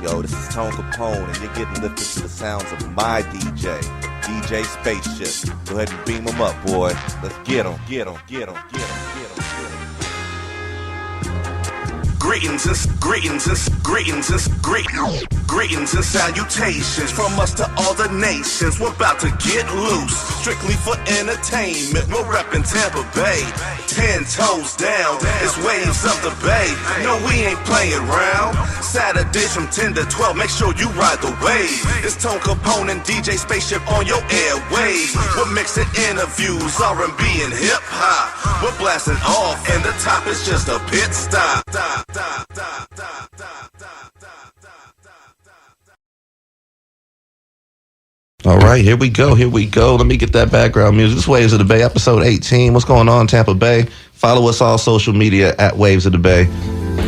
Yo, this is Tone Capone, and you're getting lifted to the sounds of my DJ, DJ Spaceship. Go ahead and beam him up, boy. Let's get him, get him, get him, get him, get him, get him. Greetings and salutations from us to all the nations. We're about to get loose, strictly for entertainment. We're reppin' Tampa Bay, 10 toes down. It's waves of the bay. No, we ain't playing round. Saturdays from 10 to 12. Make sure you ride the wave. It's Tone Capone and DJ Spaceship on your airwaves. We're mixing interviews, R&B and hip hop. We're blasting off, and the top is just a pit stop. All right, here we go. Let me get that background music. This is Waves of the Bay, episode 18. What's going on, Tampa Bay? Follow us all social media at Waves of the Bay.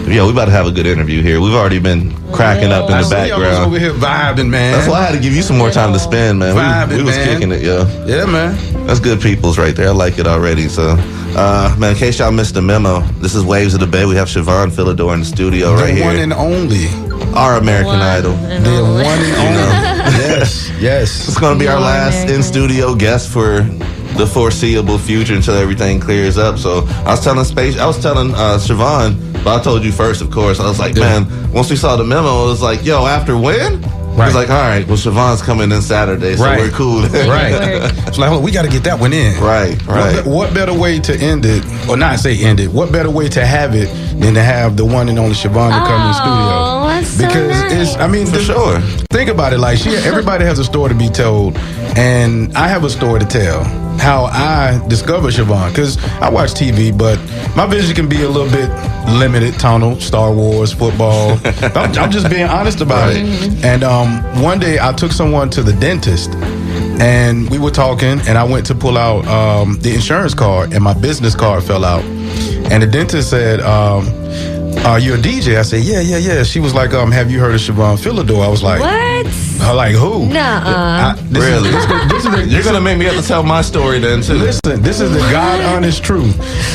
Yo, we about to have a good interview here. We've already been cracking up in the background. Over here vibing, man. That's why I had to give you some more time to spend, man. We was kicking it, yo. Yeah, man. That's good peoples right there. I like it already. So, man, in case y'all missed the memo, this is Waves of the Bay. We have Shevonne Philidor in the studio right here. The one and only. Our American Idol. The one and only. Yes. It's going to be our last in-studio guest for the foreseeable future until everything clears up. So I was telling Shevonne, but I told you first, of course. I was like, man, once we saw the memo, it was like, yo, after when? Right. He's like, all right, well, Shevonne's coming in Saturday, so we're cool. Right. It's like, we got to get that one in. Right. What better way to end it, or not say end it, what better way to have it than to have the one and only Shevonne to come in the studio? That's because so nice. it's, I mean, for sure. Think about it, like, everybody has a story to be told, and I have a story to tell. How I discovered Shevonne, because I watch TV, but my vision can be a little bit limited, tunnel, Star Wars, football. I'm just being honest about it. And one day I took someone to the dentist, and we were talking, and I went to pull out the insurance card, and my business card fell out. And the dentist said, are you a DJ? I said, yeah. She was like, have you heard of Shevonne Philidor? I was like, what? Like, who? Nuh-uh. Really? You're going to make me have to tell my story then, too. Listen, this is the God-honest truth.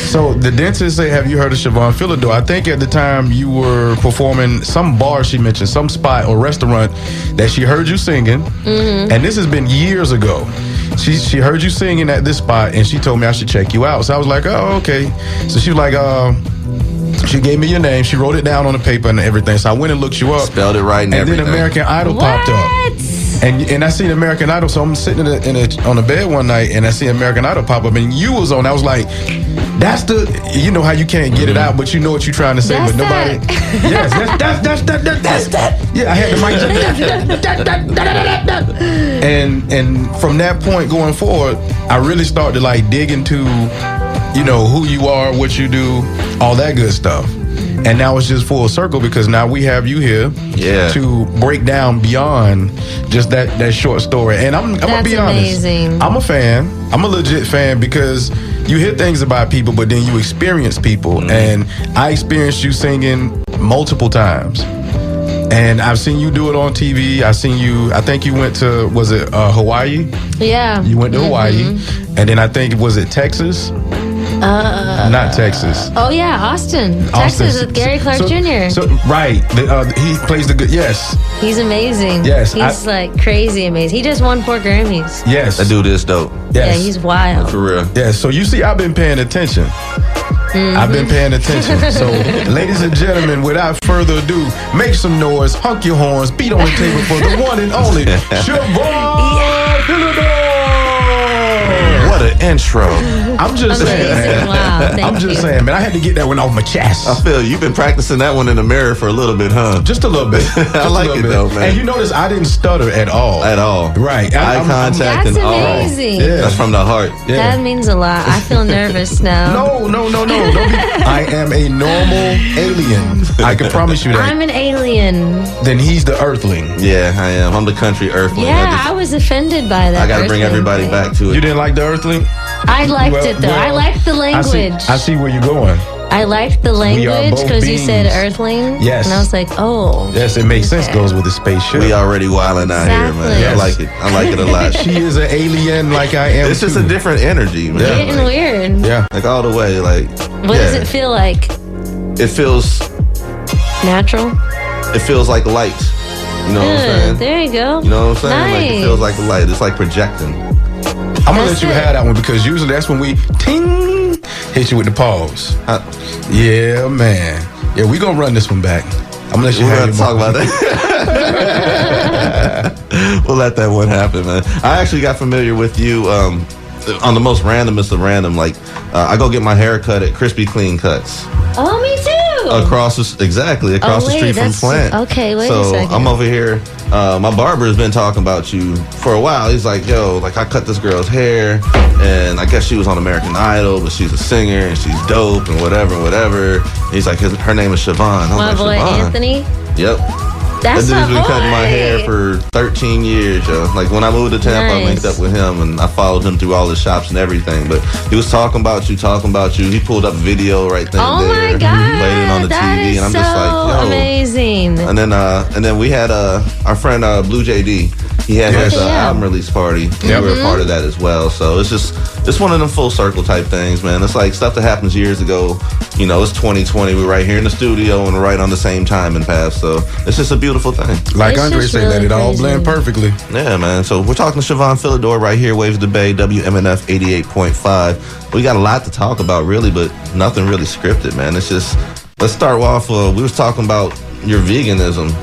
So the dentist said, have you heard of Shevonne Philidor? I think at the time you were performing some bar, she mentioned, some spot or restaurant that she heard you singing. Mm-hmm. And this has been years ago. She heard you singing at this spot, and she told me I should check you out. So I was like, oh, okay. So she was like, she gave me your name. She wrote it down on the paper and everything. So I went and looked you up. Spelled it right and everything. Then American Idol popped up. And I seen American Idol. So I'm sitting on the bed one night, and I see American Idol pop up, and you was on. I was like, that's the, you know how you can't get it out, but you know what you're trying to say, that's but nobody. That. Yes, that's that. Yeah, I had the mic. And from that point going forward, I really started to like dig into, you know, who you are, what you do, all that good stuff. And now it's just full circle because now we have you here to break down beyond just that short story. And I'm gonna be honest, I'm a fan. I'm a legit fan because you hear things about people, but then you experience people. Mm-hmm. And I experienced you singing multiple times. And I've seen you do it on TV. I think you went to, was it Hawaii? Yeah. You went to Hawaii. And then I think, was it Texas? Not Texas. Oh yeah, Austin, Texas with Gary Clark Jr. So right, he plays the good. Yes, he's amazing. Yes, he's like crazy amazing. He just won 4 Grammys. Yes, that dude is dope. Yes. Yeah, he's wild. For real. Yeah. So you see, I've been paying attention. I've been paying attention. So, ladies and gentlemen, without further ado, make some noise, honk your horns, beat on the table for the one and only Shevonne Philidor. What an intro. I'm just saying, man. Wow, I'm just saying, man. I had to get that one off my chest. I feel you've been practicing that one in the mirror for a little bit, huh? Just a little bit. I like it though, man. And you notice I didn't stutter at all. Right. Eye contact and all. That's amazing. Yeah. That's from the heart. Yeah. That means a lot. I feel nervous now. No. Don't be, I am a normal alien. I can promise you that. I'm an alien. Then he's the earthling. Yeah, I am. I'm the country earthling. Yeah, I was offended by that. I got to bring everybody back to it. You didn't like the earthling? I liked it though. I liked the language. I see where you're going. I liked the language because you said earthling. Yes. And I was like, oh. Yes, it makes sense. Goes with the spaceship. We already wilding out here, man. Yes. I like it. I like it a lot. She is an alien like I am. It's just a different energy, man. Getting like, weird. Yeah. Like all the way. Like. What does it feel like? It feels natural. It feels like light. You know what I'm saying? There you go. You know what I'm saying? Nice. Like it feels like the light. It's like projecting. I'm gonna let you have that one because usually that's when we ting hit you with the pause. Yeah, man. Yeah, we gonna run this one back. I'm gonna let you have talk about that. We'll let that one happen, man. I actually got familiar with you on the most randomest of random. Like I go get my hair cut at Crispy Clean Cuts. Oh, me too. Across the street from Plant. Okay, wait a second. So I'm over here. My barber has been talking about you for a while. He's like, yo, like I cut this girl's hair, and I guess she was on American Idol, but she's a singer and she's dope and whatever. He's like, her name is Shevonne. My boy Shevonne. Anthony. Yep. That's that dude's been cutting my hair for 13 years, yo. Like when I moved to Tampa, I linked up with him and I followed him through all the shops and everything. But he was talking about you. He pulled up video right there. Oh my God. Played it on the TV, and I'm just like, yo, amazing. And then we had our friend Blue JD. He had his album release party. We were a part of that as well. So it's one of them full circle type things, man. It's like stuff that happens years ago. You know, it's 2020. We're right here in the studio and we're right on the same time and path. So it's just a beautiful thing. Like Andre said, really that it all blend perfectly. Yeah, man. So we're talking to Shevonne Philidor right here, Waves of the Bay, WMNF 88.5. We got a lot to talk about, really, but nothing really scripted, man. It's just, let's start off. We was talking about your veganism.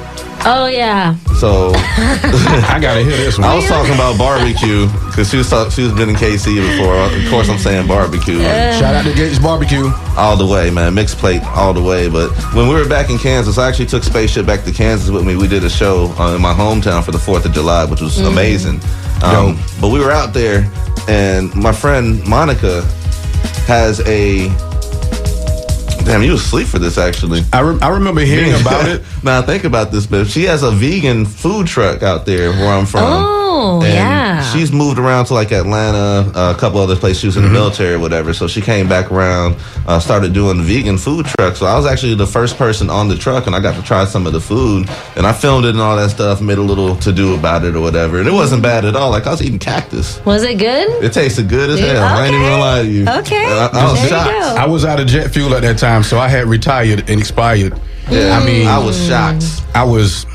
Oh, yeah. So I gotta hear this one. I was talking about barbecue because she was been in KC before. Of course, I'm saying barbecue. Shout out to Gates Barbecue. All the way, man. Mixed plate all the way. But when we were back in Kansas, I actually took Spaceship back to Kansas with me. We did a show in my hometown for the 4th of July, which was amazing. But we were out there, and my friend Monica has a... Damn, you was asleep for this, actually. I remember hearing about it. Now, think about this, but she has a vegan food truck out there where I'm from. Oh, and yeah. She's moved around to like Atlanta, a couple other places. She was in the military or whatever. So she came back around, started doing vegan food trucks. So I was actually the first person on the truck, and I got to try some of the food. And I filmed it and all that stuff, made a little to-do about it or whatever. And it wasn't bad at all. Like, I was eating cactus. Was it good? It tasted good as hell. I ain't even gonna lie to you. Okay. I was shocked. I was out of jet fuel at that time, so I had retired and expired. Yeah, I mean, I was shocked. I was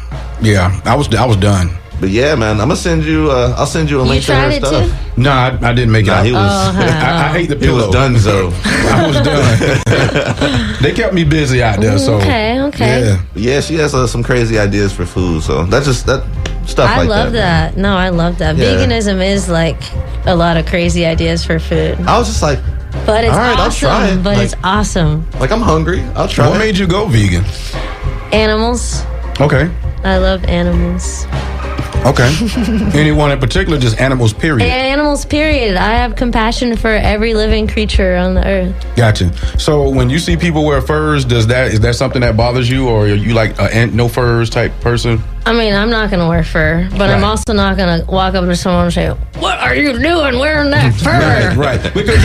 done. But yeah, man, I'm gonna send you. I'll send you a link to her stuff. Too? No, I didn't make it. He was. I ate the pillow. He was done, so I was done. They kept me busy out there. So okay. Yeah, she has some crazy ideas for food. So that's just that stuff. I love that. No, I love that. Yeah. Veganism is like a lot of crazy ideas for food. I was just like, but it's awesome. I'll try it. But it's awesome. Like, I'm hungry. I'll try. What made you go vegan? Animals. Okay. I love animals. Okay. Anyone in particular? Just animals, period? Animals, period. I have compassion for every living creature on the earth. Gotcha. So when you see people wear furs, is that something that bothers you, or are you like a no furs type person? I mean, I'm not going to wear fur, but I'm also not going to walk up to someone and say, "What are you doing wearing that fur?" Right. Because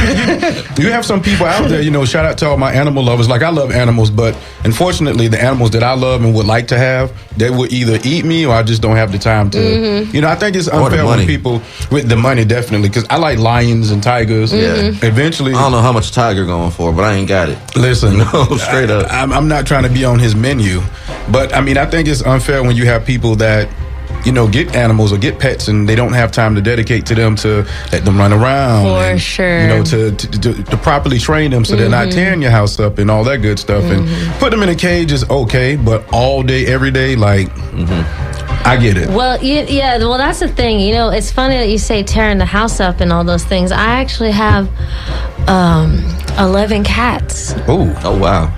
you have some people out there, shout out to all my animal lovers. Like, I love animals, but unfortunately, the animals that I love and would like to have, they would either eat me or I just don't have the time to. I think it's unfair when people, with the money, definitely, because I like lions and tigers. Yeah. Eventually. I don't know how much tiger going for, but I ain't got it. Listen. Straight up. I'm not trying to be on his menu, but I mean, I think it's unfair when you have people that get animals or get pets and they don't have time to dedicate to them to let them run around. For sure. To properly train them so they're not tearing your house up and all that good stuff. And put them in a cage is okay, but all day, every day, like, I get it. Well, yeah, well, that's the thing. It's funny that you say tearing the house up and all those things. I actually have 11 cats. Oh, wow.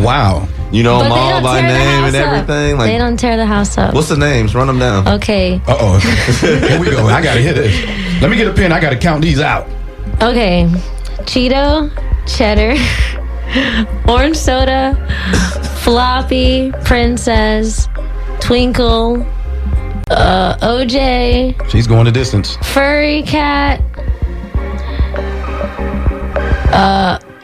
Wow. You know them all by name and everything? Like, they don't tear the house up. What's the names? Run them down. Okay. Uh-oh. Here we go. I got to hit this. Let me get a pen. I got to count these out. Okay. Cheeto, Cheddar, Orange Soda, Floppy, Princess, Twinkle, OJ. She's going the distance. Furry Cat,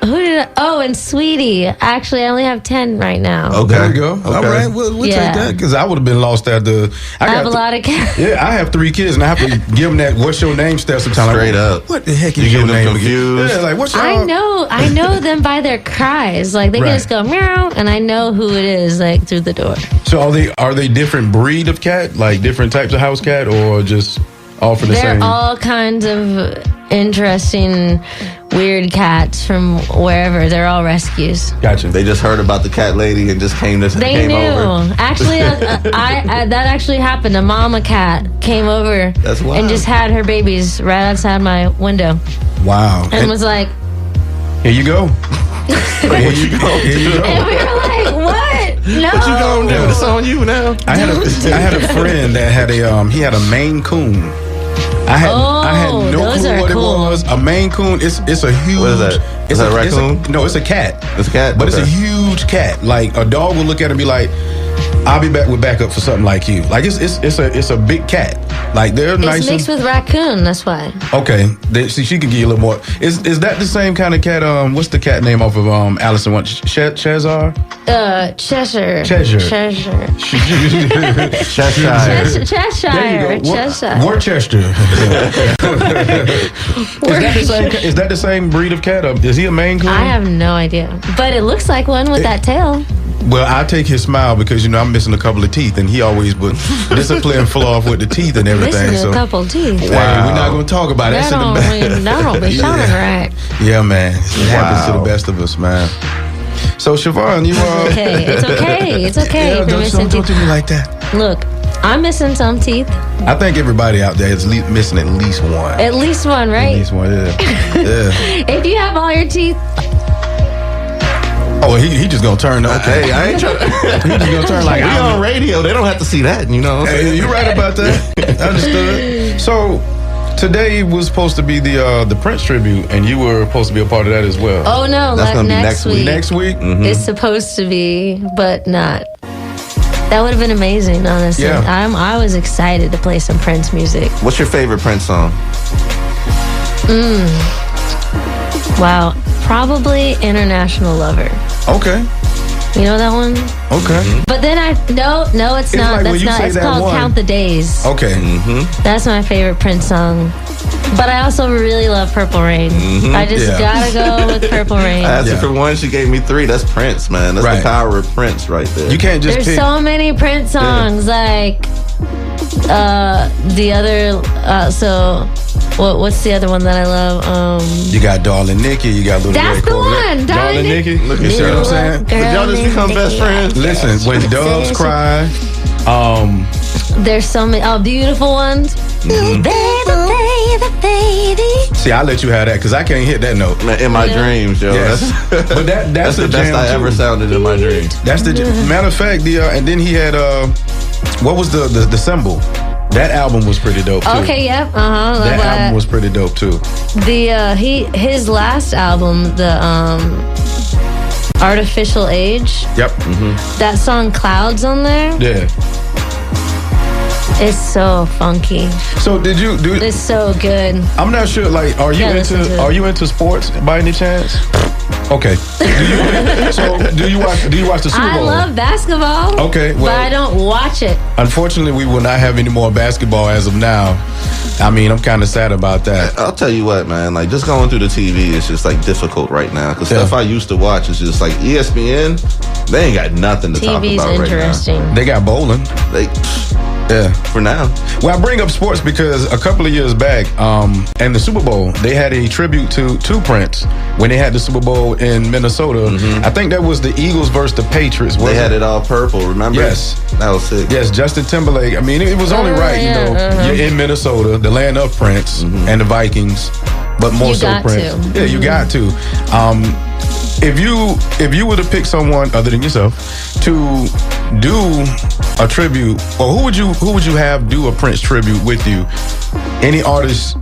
Who did I? Oh, and Sweetie. Actually, I only have 10 right now. Okay. There we go. Okay. All right, we'll Yeah. take that because I would have been lost at the. I have a lot of cats. Yeah, I have 3 kids and I have to give them that. What's your name? Stuff sometimes. Straight up. What the heck is You your get them name? confused. Yeah, like what's your? I know them by their cries. Like they Right. can just go meow, and I know who it is like through the door. So are they different breed of cat, like different types of house cat, or just all for the They're same? all kinds of interesting, weird cats from wherever. They're all rescues. Gotcha. They just heard about the cat lady and just came They knew. over. Actually, I that actually happened. A mama cat came over That's wild. and just had her babies right outside my window Wow. and was like, Here you go. Here you go. Here you go. and we were like, what? No. What you gonna do? It's on you now. I had a friend that had he had a Maine Coon. I had no those clue are what cool. it was. A Maine Coon. It's a huge. What is that? Is that a raccoon? No, it's a cat. It's a cat? But it's a Okay. huge cat. Like a dog will look at it and be like, "I'll be back with backup for something like you." Like it's a big cat. Like they're It's nice. mixed with raccoon. That's why. Okay, see, she can give you a little more. Is that the same kind of cat? What's the cat name off of Allison? What Cheshire? Cheshire. Cheshire. Cheshire. Cheshire. Cheshire. There you go. Cheshire. Worcester. Is that the same breed of cat? Is he a Maine Coon? I have no idea, but it looks like one with that tail. Well, I take his smile because I'm missing a couple of teeth, and he always would discipline flow off with the teeth and everything. Missing So a couple teeth. hey, we're not going to talk about it. That That's in the back. don't be sounding right. Yeah, man. It happens to the best of us, man. So, Shevonne, you Okay, it's okay. It's okay Yeah, if you're missing don't do teeth. me like that. Look, I'm missing some teeth. I think everybody out there is missing at least one. At least one, At right? least one, yeah. Yeah. If you have all your teeth, Oh, he just gonna turn up. Hey, I ain't trying to. He just gonna turn like We on radio. They don't have to see that, you know. Hey, you're right about that. Understood. So today was supposed to be the Prince tribute, and you were supposed to be a part of that as well. oh no, That's like gonna be next next week. week. Next week. It's supposed to be, but not. That would have been amazing, honestly. Yeah. I was excited to play some Prince music. What's your favorite Prince song? Wow, probably International Lover. Okay. You know that one? Okay. But then no, it's not. like when That's you not. say It's that called one- Count the Days. Okay. That's my favorite Prince song. But I also really love Purple Rain. I just Yeah. gotta go with Purple Rain. I asked her Yeah. for one. She gave me 3. That's Prince, man. That's Right. the power of Prince right there. You can't just There's pick. so many Prince songs, like the other. What's the other one that I love? You got Darling Nikki. You got Little That's Red the Corvette. one, Darling Nikki. Look You at see what I'm you. saying? Did y'all just become best friends? Listen, when doves cry, There's so many. Oh, beautiful ones. Mm-hmm. Baby. see, I let you have that because I can't hit that note. Man, in my Yeah. dreams, yo. Yes. That's, But that's that's the best jam, I ever too. sounded in my dreams. That's the matter of fact. And then he had what was the symbol? That album was pretty dope too. Okay, yep. That album was pretty dope too. His last album, the Artificial Age. Yep. That song Clouds on there. Yeah. It's so funky. So did you do? It's so good. I'm not sure. Like, are you Yeah, listen to it. are you into sports by any chance? Okay. Do you watch the Super I Bowl? love basketball. Okay, but well- I don't watch it. Unfortunately, we will not have any more basketball as of now. I mean, I'm kind of sad about that. I'll tell you what, man. Like, just going through the TV is just like difficult right now. Because Yeah. stuff I used to watch is just like ESPN. They ain't got nothing to talk TV's about right interesting. They got bowling. now. They, Yeah. for now. Well, I bring up sports because a couple of years back, in the Super Bowl, they had a tribute to Prince when they had the Super Bowl in Minnesota. I think that was the Eagles versus the Patriots. They had it all purple. Remember? Yes. That was sick. Yes, Justin Timberlake. I mean, it was only right, yeah, you know, you're in Minnesota, the land of Prince and the Vikings, but more You so got Prince. to. Yeah, you got to. If you were to pick someone other than yourself to do a tribute, or who would you have do a Prince tribute with you? Any artist,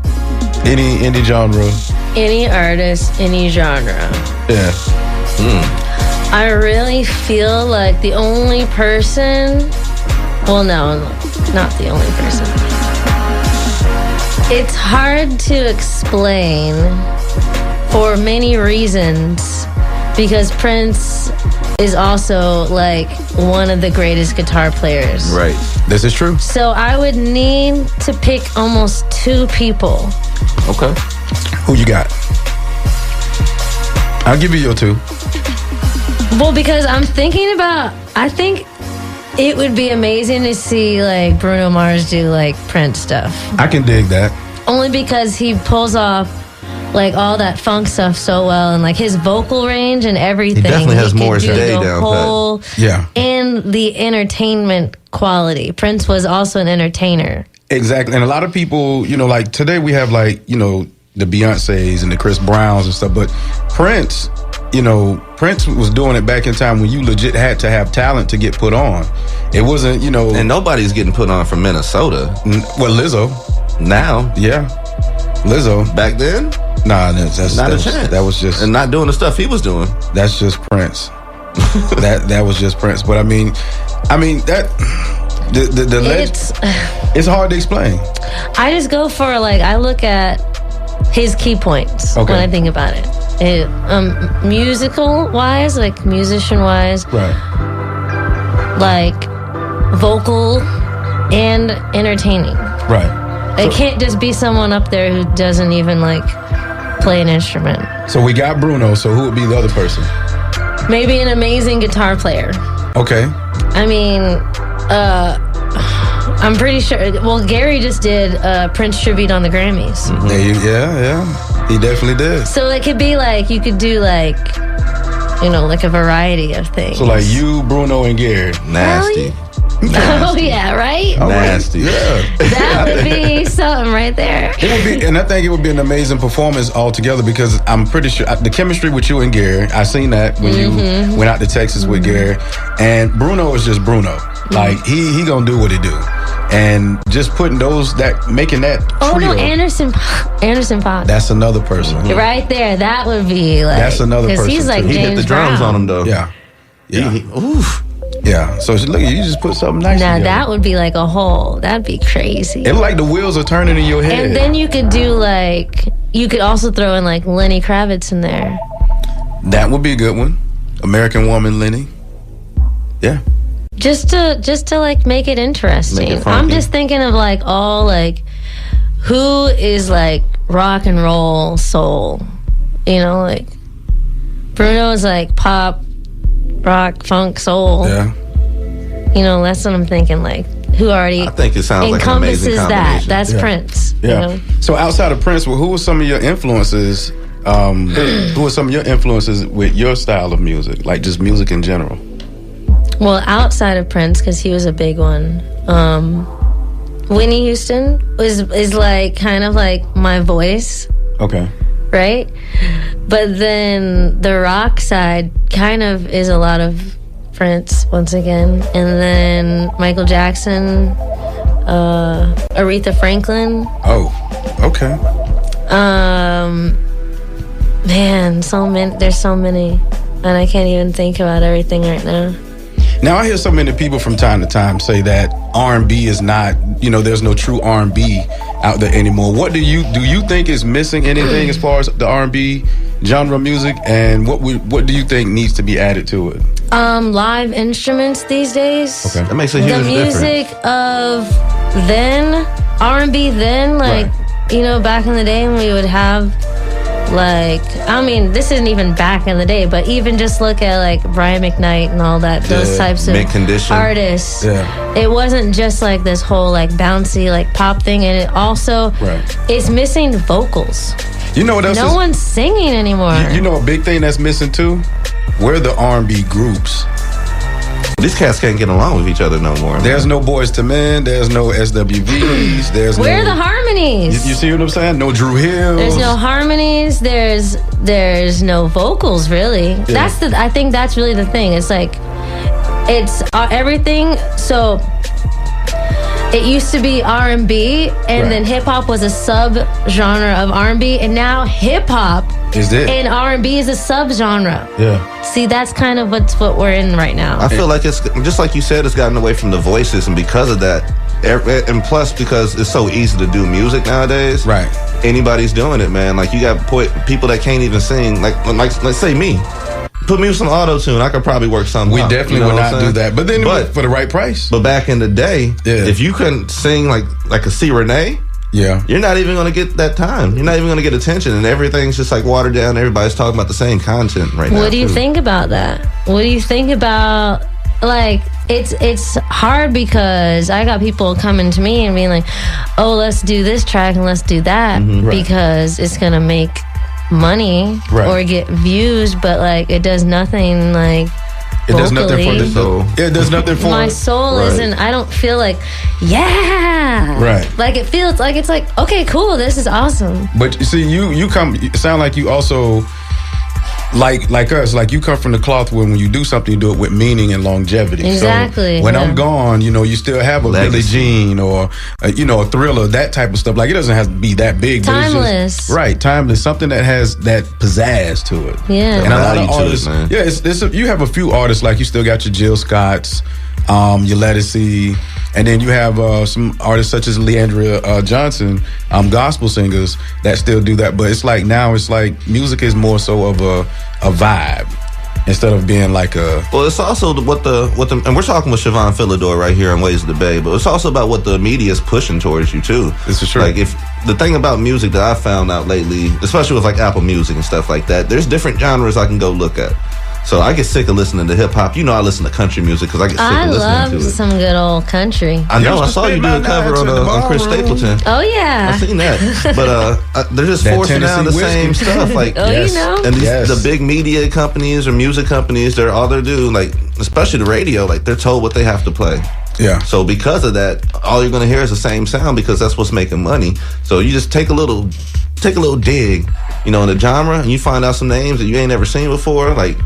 any genre? Any artist, any genre. Yeah. I really feel like the only person. Well, no, not the only person. It's hard to explain for many reasons, because Prince is also like one of the greatest guitar players. Right. This is true. So I would need to pick almost two people. Okay. Who you got? I'll give you your two. Well, because I'm thinking about, I think it would be amazing to see like Bruno Mars do like Prince stuff. I can dig that. Only because he pulls off like all that funk stuff so well, and like his vocal range and everything. He definitely has could Morris do Day the down whole, pat. Yeah. And the entertainment quality. Prince was also an entertainer. Exactly. And a lot of people, you know, like today we have like, you know, the Beyoncés and the Chris Browns and stuff, but Prince, you know, Prince was doing it back in time when you legit had to have talent to get put on. It wasn't, you know. And nobody's getting put on from Minnesota. Well, Lizzo. Now. Yeah. Lizzo. Back then? Nah, that's Not a chance. That was just. And not doing the stuff he was doing. That's just Prince. that was just Prince. But I mean that. It's hard to explain. I just go for like, I look at his key points when I think about it. Musical wise, like musician wise, right? Like vocal and entertaining, right? It can't just be someone up there who doesn't even like play an instrument. So we got Bruno. So who would be the other person? Maybe an amazing guitar player. Okay. I mean, I'm pretty sure. Well, Gary just did Prince tribute on the Grammys. Mm-hmm. Yeah, he definitely did. So it could be like, you could do like, you know, like a variety of things. So like you, Bruno, and Gary. Nasty. Oh yeah, right? Nasty. Yeah. That would be something right there. It would be, and I think it would be an amazing performance altogether, because I'm pretty sure the chemistry with you and Gary, I seen that when you went out to Texas with Gary, and Bruno is just Bruno. Like he gonna do what he do, and just putting making that trio. Oh no, Anderson Paak. That's another person. Right there, that would be like. That's another person. Because he's like too. He James hit the drums Brown. on him though. Yeah. Yeah. Oof. Yeah. So look, you just put something nice Now together. that would be like a whole. That'd be crazy. It's like the wheels are turning in your head. And then you could do like, you could also throw in like Lenny Kravitz in there. That would be a good one. American Woman, Lenny. Yeah. Just to like make it interesting. Make it I'm funky. just thinking of like all like, who is like rock and roll soul, you know, like Bruno is like pop, rock, funk, soul. Yeah. You know, that's what I'm thinking. Like, who already I think it sounds like an amazing encompasses that? combination. That's Prince. Yeah. You know? So outside of Prince, well, who were some of your influences? Who were some of your influences with your style of music, like just music in general? Well, outside of Prince, because he was a big one. Whitney Houston is like kind of like my voice, Okay. right? But then the rock side kind of is a lot of Prince once again, and then Michael Jackson, Aretha Franklin. Oh, okay. Man, so many. There's so many, and I can't even think about everything right now. Now I hear so many people from time to time say that R&B is not, you know, there's no true R&B out there anymore. What do you think is missing anything as far as the R&B genre music, and what do you think needs to be added to it? Live instruments these days. Okay. That makes a huge The music difference. of then, R&B then, like, you know, back in the day when we would have, like, I mean, this isn't even back in the day, but even just look at, like, Brian McKnight and all that, those types of Mint Condition. artists. Yeah. It wasn't just, like, this whole, like, bouncy, like, pop thing, and it also, it's missing vocals. You know what else No one's singing anymore. You know a big thing that's missing too? Where the R&B groups. These cats can't get along with each other no more. There's no Boys to Men. There's no SWVs. There's Where are no, the harmonies? You see what I'm saying? No Drew Hill. There's no harmonies. There's no vocals really. Yeah. I think that's really the thing. It's like it's everything. So it used to be R&B, and then hip hop was a sub genre of R&B, and now hip hop is it? and R&B is a sub genre. Yeah. See, that's kind of what we're in right now. I feel like it's just like you said, it's gotten away from the voices, and because of that, And plus, because it's so easy to do music nowadays, Right. anybody's doing it, man. Like, you got people that can't even sing. Like let's say me. Put me with some auto-tune, I could probably work something We out, definitely you know would what I'm not saying? do that. But then for the right price. But back in the day, if you couldn't sing like a C. Renee, Yeah. you're not even going to get that time. You're not even going to get attention, and everything's just like watered down. Everybody's talking about the same content right now. What do you too. think about that? What do you think about, like, it's hard because I got people coming to me and being like, oh, let's do this track and let's do that Right. because it's going to make money or get views, but like it does nothing like It does nothing for the vocally. soul. It does nothing for My soul isn't, I don't feel like, yeah. Right. Like it feels like, it's like, okay, cool, this is awesome. But you see, you sound like you also like us, like you come from the cloth when you do something, you do it with meaning and longevity. Exactly, So when yeah. I'm gone, you still have a Billie Legacy. Jean or a Thriller, that type of stuff. Like it doesn't have to be that big. But it's Timeless. just, right, timeless. Something that has that pizzazz to it. Yeah. And a lot Value of to it, artists, man. yeah, you have a few artists like you still got your Jill Scotts, your Lettucey, and then you have some artists such as Leandria Johnson, gospel singers that still do that. But it's like now, it's like music is more so of a vibe instead of being like a. Well, it's also what the and we're talking with Shevonne Philidor right here on Ways of the Bay, but it's also about what the media is pushing towards you too. This is true. Like if the thing about music that I found out lately, especially with like Apple Music and stuff like that, there's different genres I can go look at. So I get sick of listening to hip hop. I listen to country music because I get sick I of love listening to it. some good old country. I know. Used I to saw you spend do a my cover nights in the on Chris ballroom. Stapleton. Oh yeah. I seen that, but they're just That forcing down the Tennessee same whiskey. stuff. Like, Oh, Yes. you know. and these, Yes. the big media companies or music companies, they're all they do, like especially the radio, like they're told what they have to play. Yeah. So because of that, all you're gonna hear is the same sound because that's what's making money. So you just take a little dig, in the genre, and you find out some names that you ain't never seen before, like,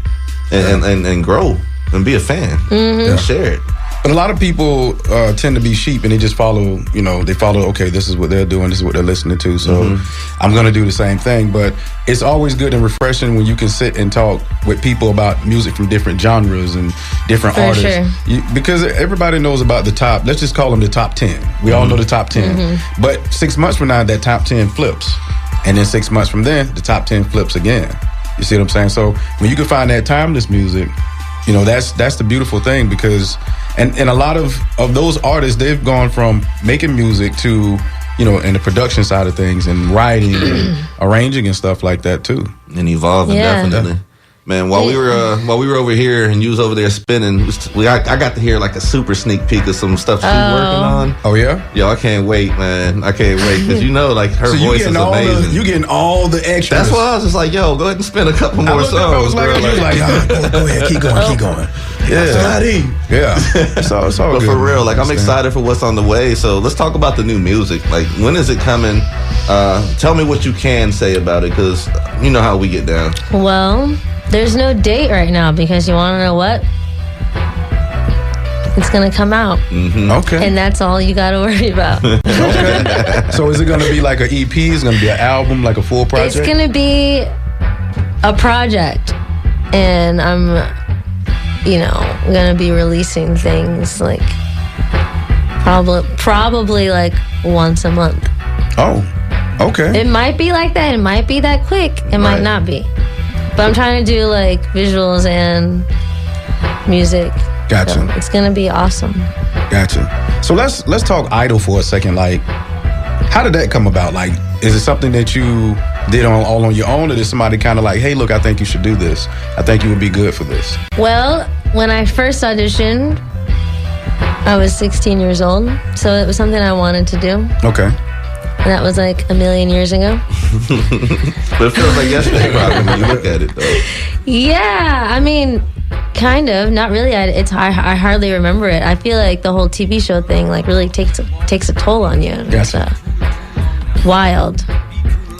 and grow and be a fan and share it. But a lot of people tend to be sheep and they just follow, okay, this is what they're doing, this is what they're listening to, so I'm going to do the same thing. But it's always good and refreshing when you can sit and talk with people about music from different genres and different For artists. sure. Because everybody knows about the top, let's just call them the top 10. We all know the top 10. But 6 months from now, that top 10 flips. And then 6 months from then, the top 10 flips again. You see what I'm saying? So when you can find that timeless music, that's the beautiful thing because and a lot of those artists, they've gone from making music to in the production side of things and writing and arranging and stuff like that too. And evolving, Yeah. definitely. Man, while we were over here and you was over there spinning, I got to hear like a super sneak peek of some stuff she's working on. Oh yeah? Yo, I can't wait, man. I can't wait because like her So voice is amazing. you getting all the extras. That's why I was just like, yo, go ahead and spin a couple more songs. I was like, bro. you was like, go ahead, keep going. Yeah. So it's all But good. for real, like I'm Understand. excited for what's on the way. So let's talk about the new music. Like, when is it coming? Tell me what you can say about it, because you know how we get down. Well, there's no date right now because you want to know what? It's going to come out. Okay. And that's all you got to worry about. Okay. So is it going to be like an EP? Is it going to be an album, like a full project? It's going to be a project. And I'm, going to be releasing things like probably like once a month. Oh, okay. It might be like that. It might be that quick. It might Right. not be. But I'm trying to do like visuals and music. Gotcha. So it's going to be awesome. Gotcha. So let's talk Idol for a second. Like, how did that come about? Like, is it something that you did all on your own, or did somebody kind of like, hey, look, I think you should do this. I think you would be good for this. Well, when I first auditioned, I was 16 years old. So it was something I wanted to do. Okay. And that was like a million years ago. But it feels like yesterday, probably, when you look at it, though. Yeah, I mean, kind of. Not really. I hardly remember it. I feel like the whole TV show thing like really takes a toll on you. It's Gotcha. wild.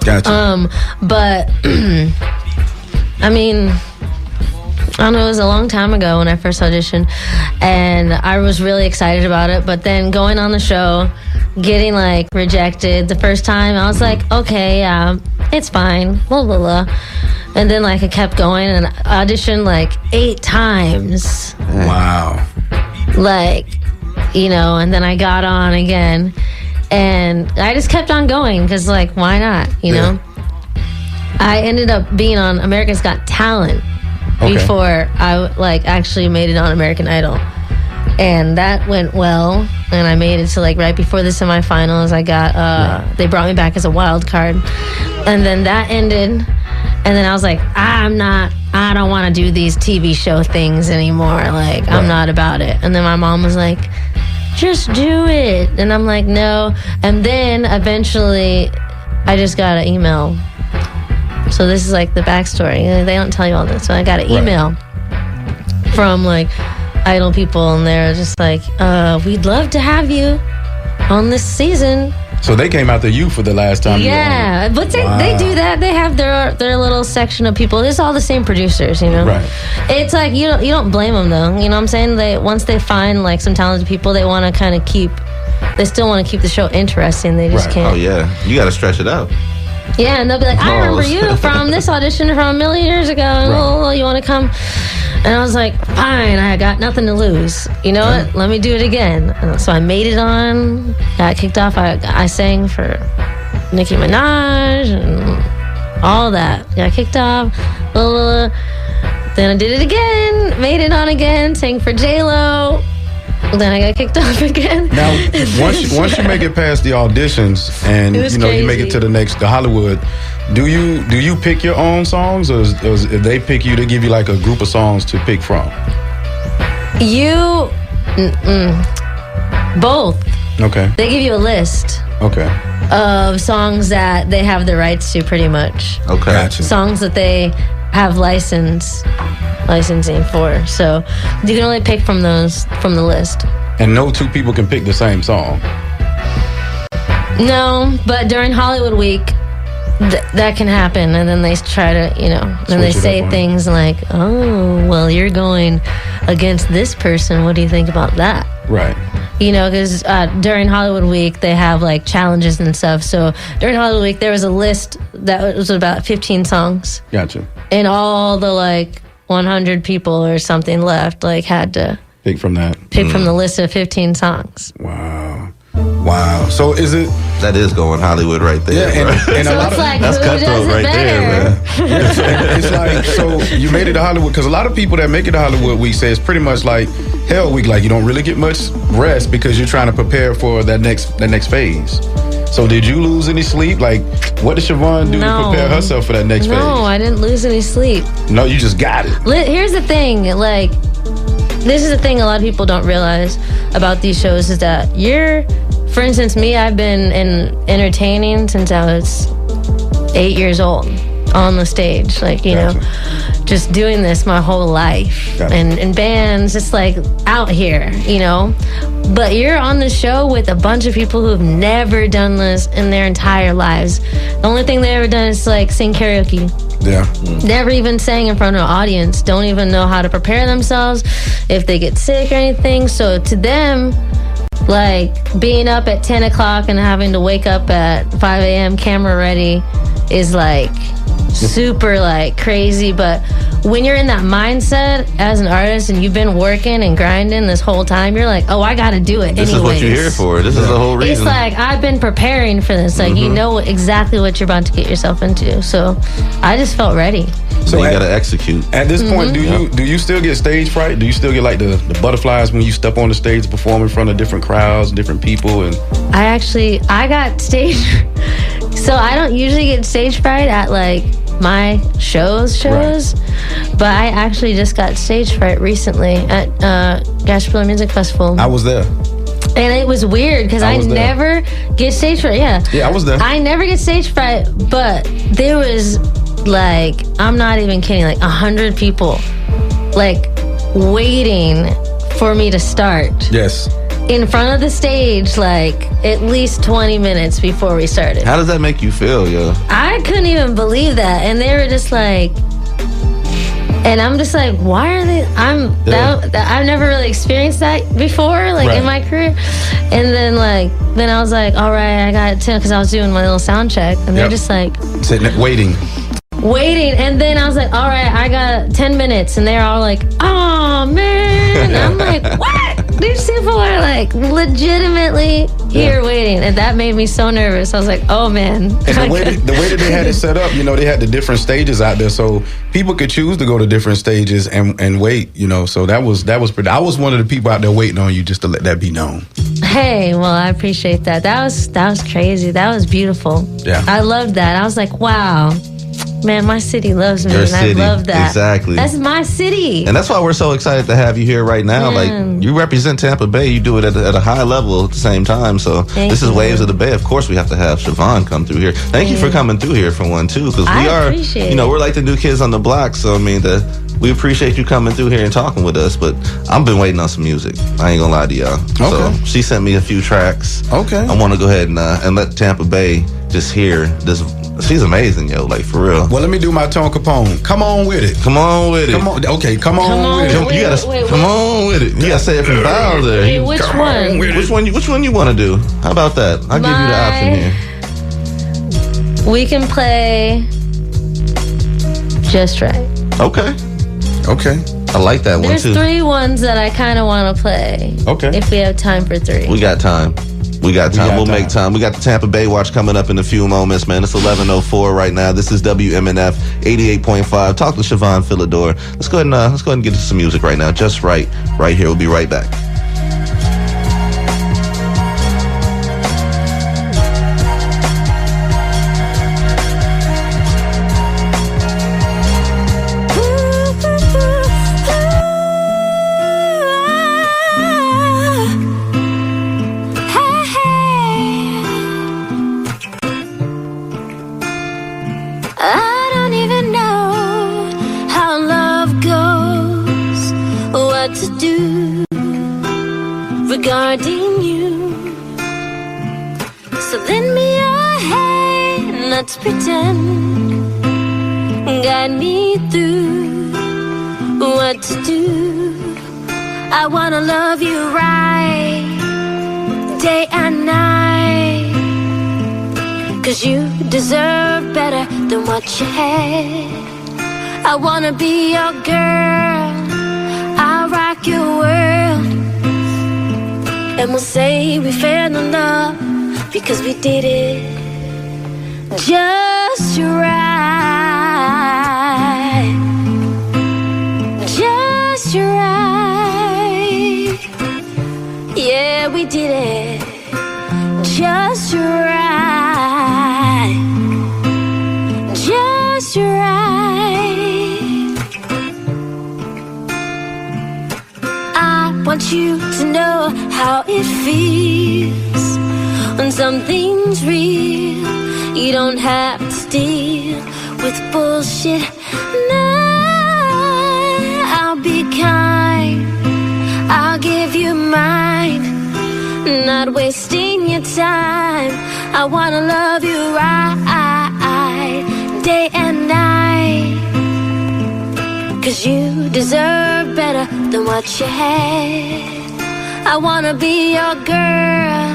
Gotcha. But I mean, I don't know, it was a long time ago when I first auditioned, and I was really excited about it. But then going on the show, getting like rejected the first time, I was like, okay, yeah, it's fine, blah blah blah. And then like I kept going and auditioned like 8 times. Wow. Like you know, and then I got on again. And I just kept on going because, like, why not, you know? I ended up being on America's Got Talent before I, like, actually made it on American Idol. And that went well. And I made it to, like, right before the semifinals. I got, they brought me back as a wild card. And then that ended. And then I was like, I don't want to do these TV show things anymore. Like, I'm not about it. And then my mom was like, just do it. And I'm like, no. And then eventually I just got an email. So this is like the backstory. They don't tell you all this. So I got an email from like Idol people, and they're just like, we'd love to have you on this season. So they came after you for the last time. Yeah, but they do that. They have their little section of people. It's all the same producers, you know. Right. It's like you don't blame them though. You know what I'm saying? Once they find like some talented people, they want to kind of they still want to keep the show interesting. They just can't. Oh yeah, you got to stretch it out. Yeah, and they'll be like, I remember you from this audition from a million years ago. Oh, you want to come? And I was like, fine, I got nothing to lose. You know what? Let me do it again. And so I made it on, got kicked off. I sang for Nicki Minaj and all that. Got kicked off. Blah, blah, blah. Then I did it again, made it on again, sang for J-Lo. Then I got kicked off again. Now, once you make it past the auditions and you know you make it to the Hollywood, do you pick your own songs, or if they pick you, they give you like a group of songs to pick from? Both. Okay. They give you a list. Okay. Of songs that they have the rights to, pretty much. Okay. Gotcha. Songs that they have licensing for. So you can only pick from the list. And no two people can pick the same song. No, but during Hollywood Week, that can happen, and then they try to, you know, then they say things like, "Oh, well, you're going against this person. What do you think about that?" Right. You know, because during Hollywood Week, they have like challenges and stuff. So during Hollywood Week, there was a list that was about 15 songs. Gotcha. And all the like 100 people or something left, like had to pick from that. Pick from the list of 15 songs. Wow. So is it? That is going Hollywood right there. Yeah, and so a lot it's of like, that's who cutthroat does it right better? there, man. it's like, so you made it to Hollywood, because a lot of people that make it to Hollywood Week say it's pretty much like Hell Week. Like, you don't really get much rest because you're trying to prepare for that next phase. So did you lose any sleep? Like, what did Shevonne do to prepare herself for that next phase? No, I didn't lose any sleep. No, you just got it. Here's the thing, like, this is the thing a lot of people don't realize about these shows is that for instance, me, I've been entertaining since I was 8 years old on the stage, like, you know, just doing this my whole life and bands, just like out here, you know. But you're on the show with a bunch of people who've never done this in their entire lives. The only thing they ever done is like sing karaoke. Yeah. Never even sang in front of an audience. Don't even know how to prepare themselves if they get sick or anything. So to them, like being up at 10 o'clock and having to wake up at 5 a.m. camera ready is like super like crazy. But when you're in that mindset as an artist and you've been working and grinding this whole time, you're like, oh, I gotta do it anyways. This is what you're here for. This is the whole reason. It's like, I've been preparing for this. Like, you know exactly what you're about to get yourself into. So I just felt ready. So you gotta execute. At this point, do you still get stage fright? Do you still get like the butterflies when you step on the stage to perform in front of different crowds, different people? And I got stage. So I don't usually get stage fright at like my shows, right. But I actually just got stage fright recently at Gashville Music Festival. I was there. And it was weird because I never get stage fright. Yeah, I was there. I never get stage fright, but there was like, I'm not even kidding, like 100 people like waiting for me to start. Yes. In front of the stage, like at least 20 minutes before we started. How does that make you feel, yo? I couldn't even believe that. And they were just like, and I'm just like, why are they? I've never really experienced that before, like in my career. And then I was like, all right, I got 10, because I was doing my little sound check, and they're just like sitting waiting. And then I was like, all right, I got 10 minutes, and they're all like, oh man. I'm like, what? These people are like legitimately here waiting, and that made me so nervous. I was like, oh man. And the way that they had it set up, you know, they had the different stages out there, so people could choose to go to different stages and wait, you know. So that was pretty. I was one of the people out there waiting on you, just to let that be known. Hey, well, I appreciate that. That was crazy. That was beautiful. Yeah, I loved that. I was like, wow. Man, my city loves me, Your and city, I love that. exactly. That's my city. And that's why we're so excited to have you here right now. Man. Like, you represent Tampa Bay. You do it at a high level at the same time. So this is Waves of the Bay. Of course, we have to have Shevonne come through here. Thank you for coming through here for one, too. Because we are, you know, we're like the new kids on the block. So, I mean, we appreciate you coming through here and talking with us. But I've been waiting on some music. I ain't gonna lie to y'all. Okay. So she sent me a few tracks. Okay. I want to go ahead and let Tampa Bay just hear this. She's amazing, yo, like for real. Well, let me do my Tone Capone. Come on with it. Come on with it. Come on. Okay, come on with it. You gotta come on with it. You gotta say it from Val there. Wait, which one? Which one you want to do? How about that? I'll give you the option here. We can play Just Right. Okay. I like that one There's too. 3 ones that I kind of want to play. Okay. If we have time for 3. We got time. We'll make time. We got the Tampa Bay Watch coming up in a few moments, man. It's 11:04 right now. This is WMNF 88.5. Talk to Shevonne Philidor. Let's go ahead and get to some music right now. Just right here. We'll be right back. I don't even know how love goes, what to do regarding you. So lend me your hand, let's pretend, guide me through what to do. I wanna love you right, day and night, 'cause you deserve better than what you had. I wanna be your girl, I'll rock your world, and we'll say we fell in love because we did it just right. Just right. Yeah, we did it just right. Just right. I want you to know how it feels when something's real. You don't have to deal with bullshit. No, I'll be kind, I'll give you mine, not wasting your time. I wanna love you right, day and night, 'cause you deserve better than what you had. I wanna be your girl,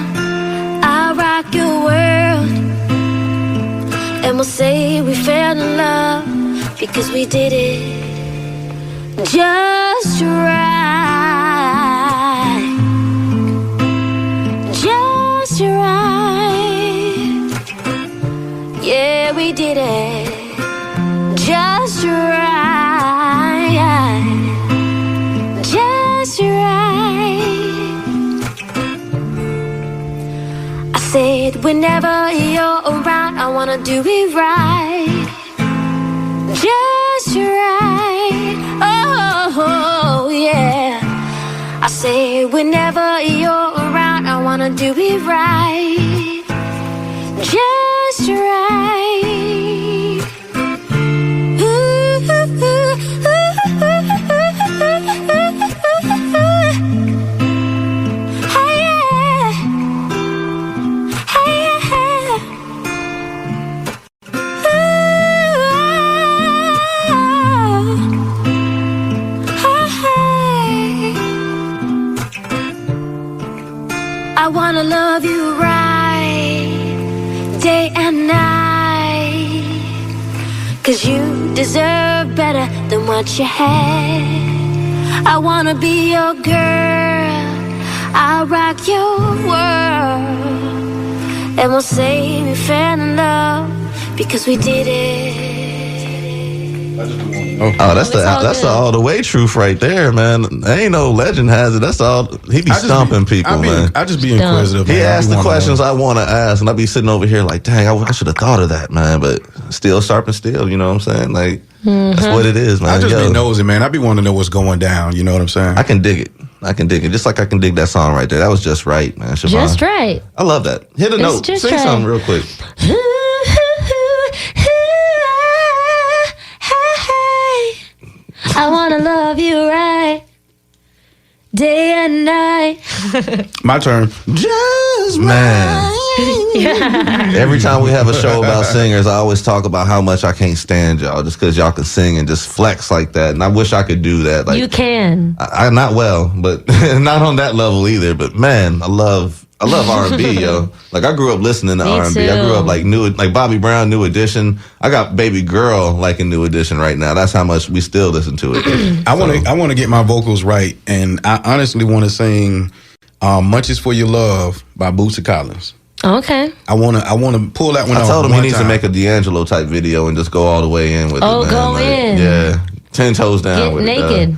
I'll rock your world, and we'll say we fell in love because we did it just right. Just right. Yeah, we did it just right. Just right. I said whenever you're around, I wanna do it right. Just right. Oh, yeah. I say whenever you're around, I wanna do it right. Just right. Ooh, ooh, ooh, ooh, hey, yeah. Hey, yeah. I wanna love you right, day and night, 'cause you deserve better than what you had. I wanna be your girl, I'll rock your world, and we'll say we fell in love because we did it. Oh, that's the all the way truth right there, man. Ain't no legend has it. That's all. He be stumping people, man. I just be inquisitive. He asked the questions I want to ask, and I be sitting over here like, dang, I should have thought of that, man. But still sharp and still, you know what I'm saying? Like, that's what it is, man. I just be nosy, man. I be wanting to know what's going down. You know what I'm saying? I can dig it. Just like I can dig that song right there. That was just right, man. Shevonne. Just right. I love that. Hit a note. Sing something real quick. I wanna love you right, day and night. My turn. Just man. Every time we have a show about singers, I always talk about how much I can't stand y'all just because y'all can sing and just flex like that. And I wish I could do that. Like, you can. I not well, but not on that level either. But man, I love R&B, yo. Like I grew up listening to R&B. I grew up like Bobby Brown, New Edition. I got Baby Girl like a New Edition right now. That's how much we still listen to it. I want to get my vocals right, and I honestly want to sing "Much Is for Your Love" by Bootsy Collins. Okay. I want to pull that one. I told him he needs to make a D'Angelo type video and just go all the way in with it. Oh, man. go in. Yeah, 10 toes down. Get with naked.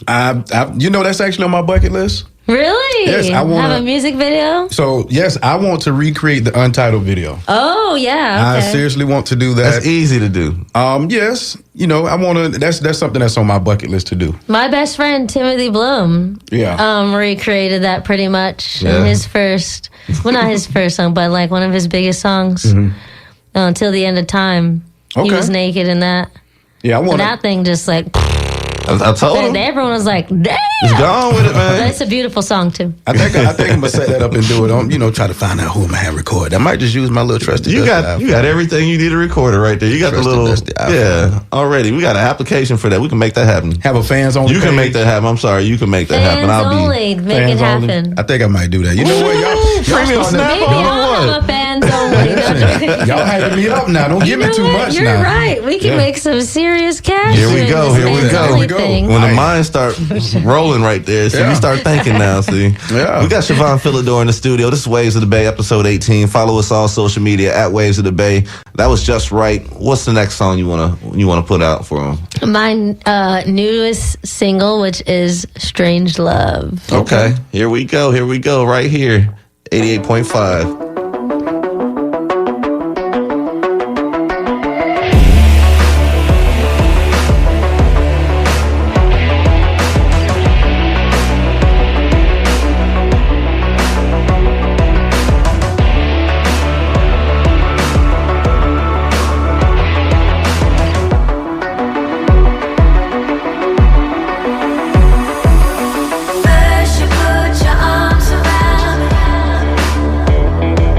it. You know that's actually on my bucket list. Really? Yes, I want have a music video. So yes, I want to recreate the Untitled video. Oh yeah. Okay. I seriously want to do that. That's easy to do. Yes, I want to. That's something that's on my bucket list to do. My best friend Timothy Bloom, recreated that pretty much in his first, well, not his first song, but like one of his biggest songs, Until the End of Time. Okay. He was naked in that. Yeah, I want that thing just like. I told him. Everyone was like, "Damn!" Just gone with it, man. That's a beautiful song too. I think I'm gonna set that up and do it. Try to find out who I'm gonna have record. I might just use my little trusty. You got everything you need to record it right there. You got Trusty, the little dusty already. We got an application for that. We can make that happen. Have a fans only. You can make that happen. I'm sorry, you can make that happen. Make it happen. I think I might do that. You know what, y'all premium snap Maybe I'll have a fans only. Y'all hyping me up now. Don't give me too much You're now. You're right. We can make some serious cash. Here we go. Here we go. When the mind start rolling right there, so you start thinking now. See, we got Shevonne Philidor in the studio. This is Waves of the Bay, episode 18. Follow us on social media at Waves of the Bay. That was just right. What's the next song you wanna put out for them? My newest single, which is "Strange Love." Okay, here we go. Right here, 88.5. First you put your arms around me.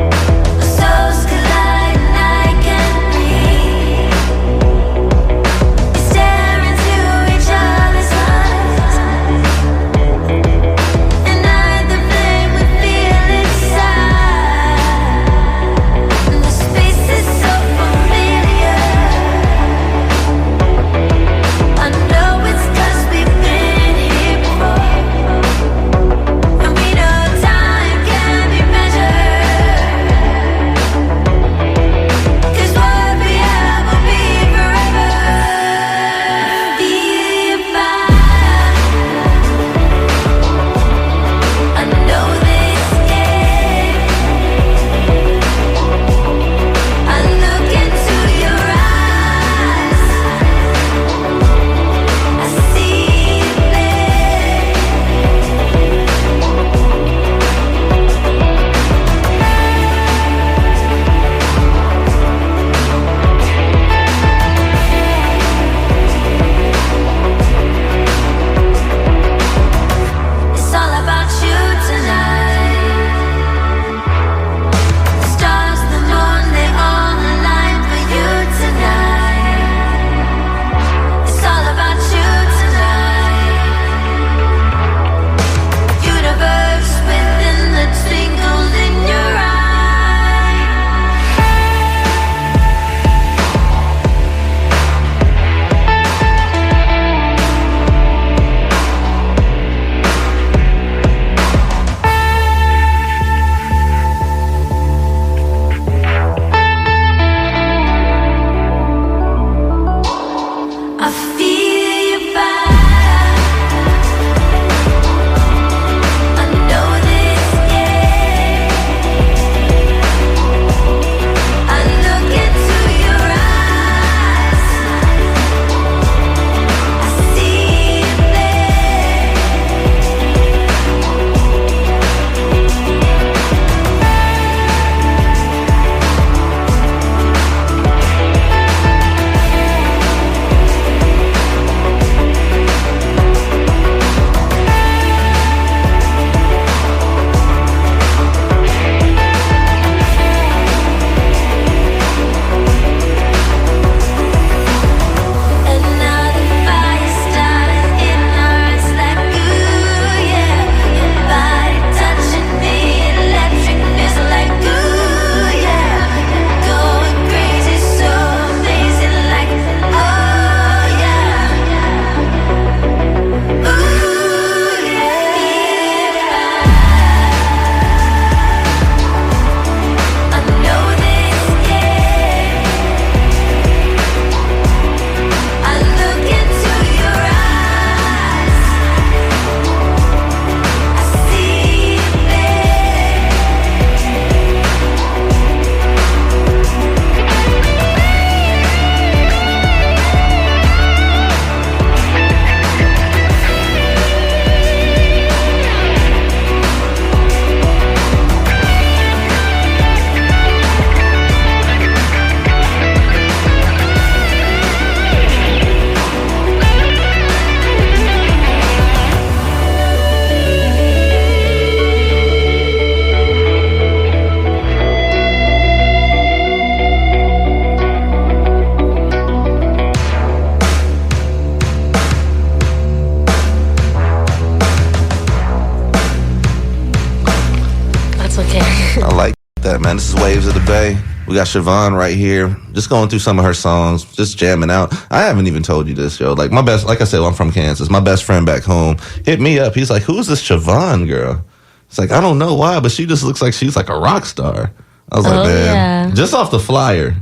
I like that, man. This is Waves of the Bay. We got Shevonne right here, just going through some of her songs, just jamming out. I haven't even told you this, yo. Like I said, I'm from Kansas. My best friend back home hit me up. He's like, "Who's this Shevonne girl?" It's like, I don't know why, but she just looks like she's like a rock star. I was like, man, just off the flyer.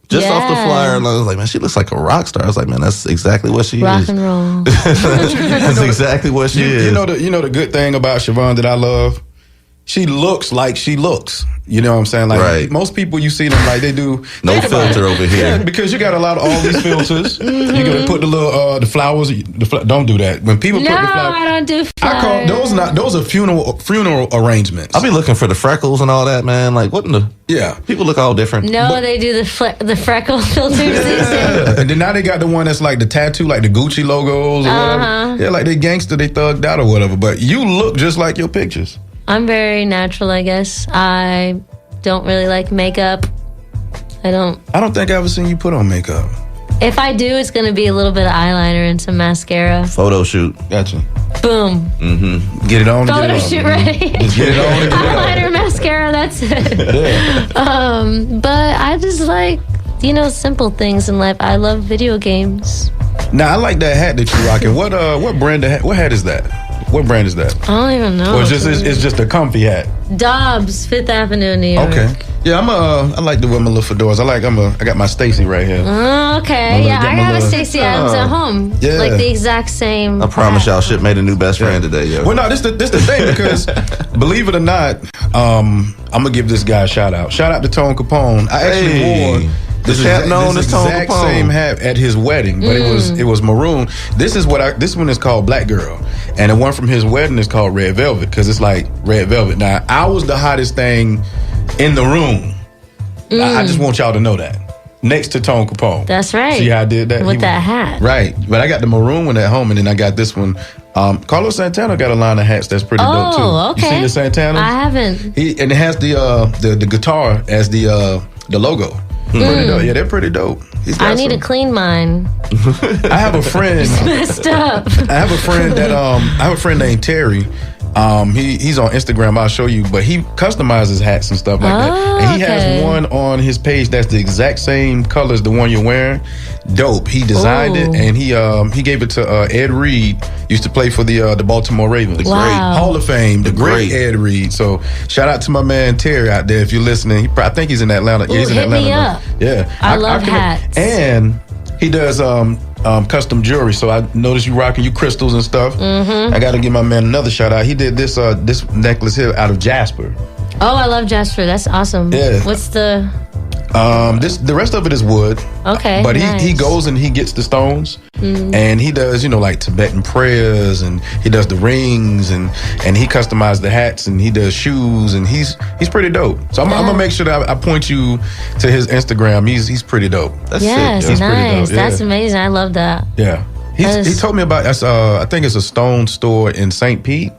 Off the flyer, and I was like, man, she looks like a rock star. I was like, man, that's exactly what she rock is. And roll. That's exactly what she is. You know the good thing about Shevonne that I love? She looks like she looks. You know what I'm saying? Like most people, you see them like they do. No filter over here. Yeah, because you got a lot of all these filters. You gotta put the little the flowers. Don't do that. When people put the flowers, I don't do flowers. I call those are funeral arrangements. I'll be looking for the freckles and all that, man. Like what in the? Yeah, people look all different. No, they do the freckle filters these days. And then now they got the one that's like the tattoo, like the Gucci logos or whatever. Yeah, like they gangster, they thugged out or whatever. But you look just like your pictures. I'm very natural, I guess. I don't really like makeup. I don't think I ever seen you put on makeup. If I do, it's going to be a little bit of eyeliner and some mascara. Photo shoot. Gotcha. Boom. Mm-hmm. Get it on. Photo shoot ready. Just get it on. Eyeliner, mascara, that's it. Yeah. But I just like, simple things in life. I love video games. Now, I like that hat that you're rocking. What brand of hat? What hat is that? What brand is that? I don't even know. Or it's just a comfy hat. Dobbs, Fifth Avenue, New York. Okay. Yeah, I like to wear my little fedoras. I got my Stacy right here. Okay. Yeah, I have a Stacy Adams at home. Yeah. Like the exact same. I promise y'all, shit made a new best friend today, yo. Well, no, this the thing because believe it or not, I'm gonna give this guy a shout out. Shout out to Tone Capone. I actually wore this exact same hat at his wedding, but it was maroon. This one is called Black Girl, and the one from his wedding is called Red Velvet because it's like red velvet. Now I was the hottest thing in the room. I just want y'all to know that. Next to Tone Capone. That's right. See how I did that with that hat. Right, but I got the maroon one at home, and then I got this one. Carlos Santana got a line of hats that's pretty dope too. Oh, okay. You seen the Santana? I haven't. And it has the guitar as the logo. Pretty dope. Yeah, they're pretty dope. I need to clean mine. I have a friend. It's messed up. I have a friend named Terry. He's on Instagram. I'll show you, but he customizes hats and stuff like that. And he has one on his page that's the exact same color as the one you're wearing. Dope. He designed it, and he gave it to Ed Reed. Used to play for the Baltimore Ravens. Wow. Great Hall of Fame. The great Ed Reed. So shout out to my man Terry out there if you're listening. I think he's in Atlanta. Yeah, he's in hit Atlanta. Me up. Yeah, I love hats. And he does custom jewelry. So I noticed you rocking your crystals and stuff. Mm-hmm. I got to give my man another shout out. He did this necklace here out of jasper. Oh, I love jasper. That's awesome. Yeah. What's the? The rest of it is wood. Okay. But nice. he goes and he gets the stones, and he does like Tibetan prayers, and he does the rings, and he customized the hats, and he does shoes, and he's pretty dope. So I'm gonna make sure that I point you to his Instagram. He's pretty dope. That's yes, sick, he's nice. pretty dope. Yeah. That's amazing. I love that. Yeah. He told me about I think it's a stone store in St. Pete.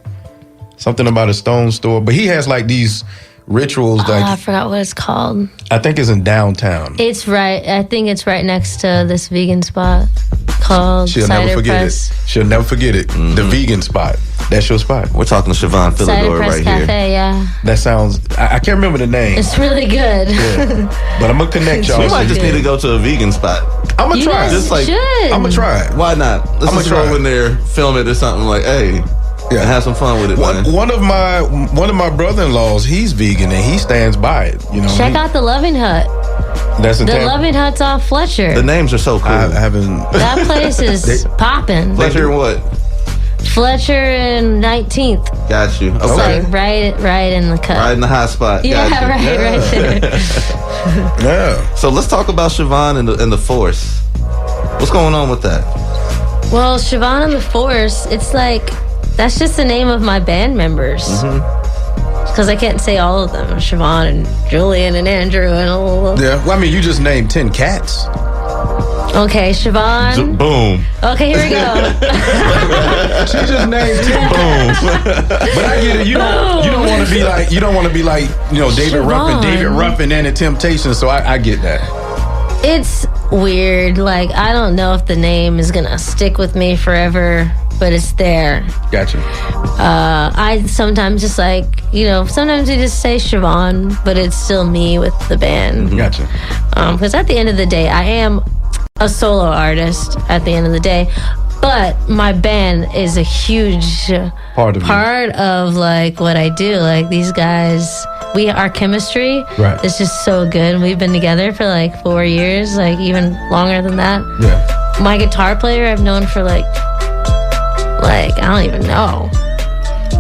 Something about a stone store, but he has like these rituals. I forgot what it's called. I think it's in downtown. It's right. I think it's right next to this vegan spot called She'll Cider never forget Press. it. She'll never forget it. Mm-hmm. The vegan spot. That's your spot. We're talking to Shevonne Cider Philidor Press right Cafe, here. yeah. That sounds. I can't remember the name. It's really good. Yeah. But I'm gonna connect y'all. You might just need to go to a vegan spot. I'm gonna try it. Just like I'm gonna try it. Why not? Let's just go in there, film it or something like, hey. Yeah, have some fun with it, man. One of my brother-in-laws, he's vegan and he stands by it. Check out the Loving Hut. That's in the Loving Hut's off Fletcher. The names are so cool. I haven't. That place is popping. Fletcher and what? Fletcher and 19th. Got you. Okay. It's like right in the cut. Right in the hot spot. Yeah, right there. Yeah. So let's talk about Shevonne and the Force. What's going on with that? Well, Shevonne and the Force, it's like, that's just the name of my band members. Because I can't say all of them. Shevonne and Julian and Andrew and all. Yeah, well, I mean, you just named 10 cats. Okay, Shevonne. Boom. Okay, here we go. She just named 10 cats. But I get it. You don't want to be like David Ruffin and the Temptations. So I get that. It's weird. Like, I don't know if the name is gonna stick with me forever. but it's there. Gotcha. I sometimes just like, sometimes we just say Shevonne, but it's still me with the band. Gotcha. Because at the end of the day, I am a solo artist at the end of the day, but my band is a huge part of like what I do. Like these guys, our chemistry is just so good. We've been together for like 4 years, like even longer than that. Yeah. My guitar player I've known for like I don't even know.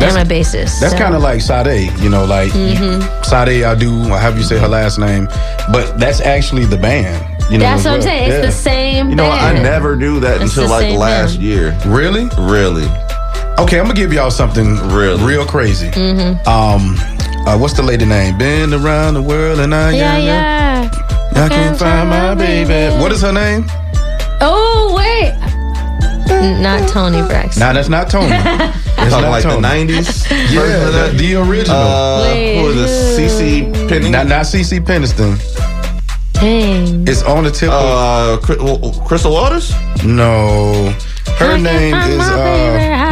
And my bassist. That's kind of like Sade, Sade, I have you say her last name, but that's actually the band. That's what I'm saying. It's the same band. I never knew that until like last year. Really? Really. Okay, I'm gonna give y'all something real crazy. What's the lady name? Been around the world and I can't find my baby. What is her name? Oh wait. Not Tony Braxton. Nah, that's not Tony. It's talking like Tony. The 90s? Yeah, the original. Who was it? CeCe Pennington? Not CeCe Pennington. Dang. It's on the tip of... Crystal Waters? No. Her name is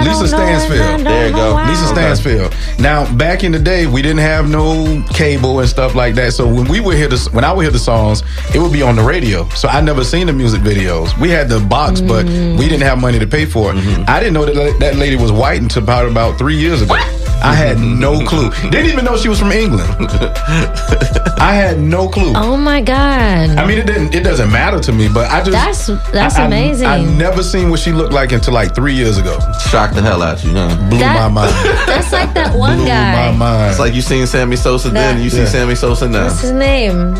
Lisa Stansfield. There you go. Lisa Stansfield. Now, back in the day, we didn't have no cable and stuff like that. So when I would hear the songs, it would be on the radio. So I never seen the music videos. We had the box, but we didn't have money to pay for it. I didn't know that lady was white until about 3 years ago. I had no clue. Didn't even know she was from England. I had no clue. Oh my God. I mean, it doesn't matter to me, but I just that's amazing. I never seen what she looked like until like 3 years ago. Shocked the hell out you, huh? Blew my mind. That's like that one guy. Blew my mind. It's like you seen Sammy Sosa then, you see Sammy Sosa now. What's his name?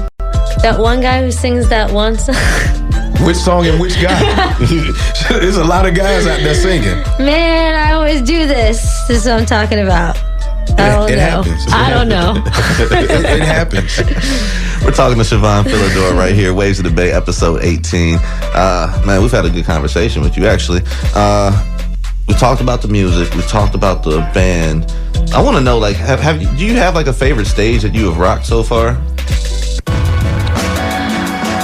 That one guy who sings that one song. Which song and which guy? There's a lot of guys out there singing. Man, I always do this. This is what I'm talking about. It happens. I don't know. It happens. We're talking to Shevonne Philidor right here, Waves of the Bay, episode 18. Man, we've had a good conversation with you, actually. We talked about the music. We talked about the band. I want to know, like, do you have like a favorite stage that you have rocked so far?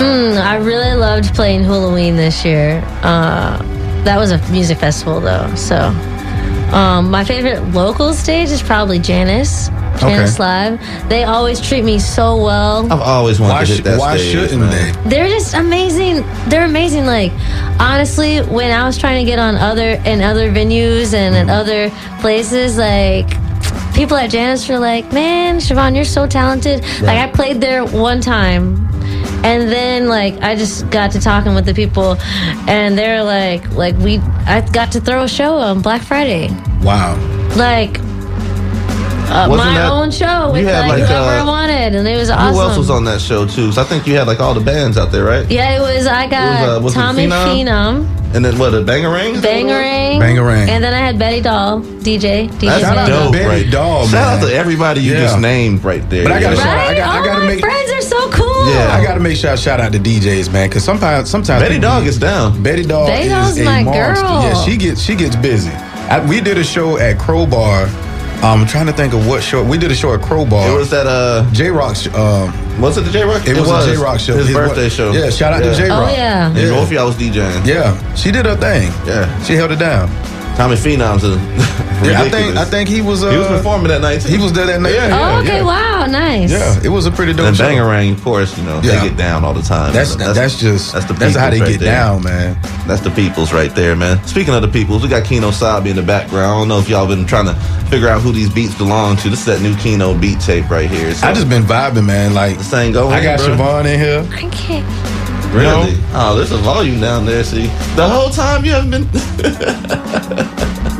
I really loved playing Halloween this year. That was a music festival, though. So, my favorite local stage is probably Janice Live. They always treat me so well. I've always wanted to hit that why stage. Why shouldn't they? They're just amazing. They're amazing. Like, honestly, when I was trying to get on other venues and in other places, like, people at Janice were like, "Man, Shevonne, you're so talented." Right. Like, I played there one time. And then, like, I just got to talking with the people, and they're like, I got to throw a show on Black Friday. Wow. Like, my own show with like whoever I wanted, and it was awesome. Who else was on that show too? So I think you had like all the bands out there, right? Yeah, it was. I got Tommy Phenom. And then what? A Bangarang? Bangarang. And then I had Betty Doll, DJ. That's dope, Betty Doll, man. Shout out to everybody you just named right there. But I gotta my friends are so cool. Yeah, I gotta make sure I shout out to DJs, man, because sometimes Betty Doll gets down. Betty Doll is a my monster. girl. Yeah, she gets busy. We did a show at Crowbar. I'm trying to think of what show. We did a show at Crowbar. It was that J-Rock's. Was it the J-Rock? It was a J-Rock show. His birthday show. Yeah, shout out to J-Rock. Oh, yeah. And both of y'all was DJing. Yeah, she did her thing. Yeah. She held it down. Tommy Phenom's ridiculous. I think he was he was performing that night too. He was there that night. Yeah, okay, wow, nice. Yeah, it was a pretty dope show. And Bangarang, of course, they get down all the time. That's how they get down, man. That's the peoples right there, man. Speaking of the peoples, we got Kino Sabi in the background. I don't know if y'all been trying to figure out who these beats belong to. This is that new Kino beat tape right here. So I just been vibing, man. Like this ain't going. I got Shevonne in here. Okay. Really? Oh, there's a volume down there. See, the whole time you haven't been.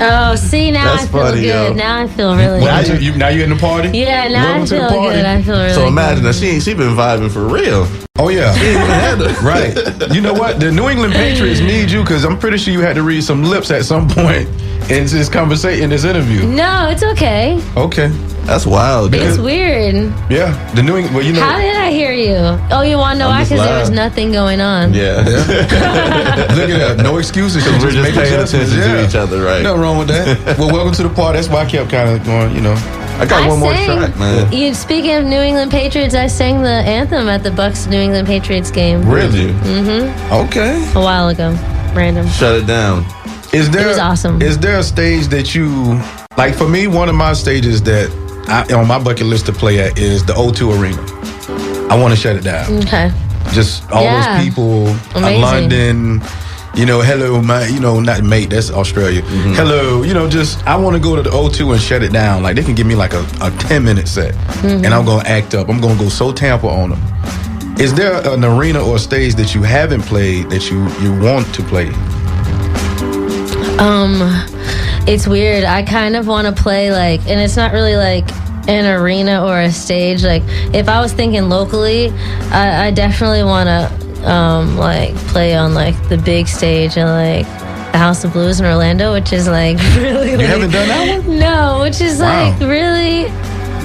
Oh, see, now That's I feel funny, good. yo. Now I feel really good. Now you in the party? Yeah, now I feel good. I feel really So imagine good. that she been vibing for real. Oh yeah. She ain't even had to. Right. You know what? The New England Patriots need you because I'm pretty sure you had to read some lips at some point in this conversation, in this interview. No, it's okay. Okay. That's wild, dude. It's weird. Yeah. The New England. Well, you know. How did I hear you? Oh, you want to know why? Because there was nothing going on. Yeah. Look at that. No excuses. We're just paying attention to each other, right? Nothing wrong with that. Well, welcome to the party. That's why I kept kind of going, I got one more track, man. Speaking of New England Patriots, I sang the anthem at the Bucks New England Patriots game. Really? Mm-hmm. Okay. A while ago. Random. Shut it down. Is there, it was awesome. Is there a stage that you like? For me, one of my stages that on my bucket list to play at is the O2 Arena. I want to shut it down. Okay. Just all those people, London. You know, hello, my, you know, not mate, that's Australia. Mm-hmm. Hello, you know, just, I want to go to the O2 and shut it down. Like, they can give me like a 10-minute set, and I'm going to act up. I'm going to go so Tampa on them. Is there an arena or stage that you haven't played that you want to play? It's weird. I kind of want to play, like, and it's not really like an arena or a stage. Like, if I was thinking locally, I definitely want to like play on like the big stage and like the House of Blues in Orlando, which is like really. You haven't done that one? No, which is like really.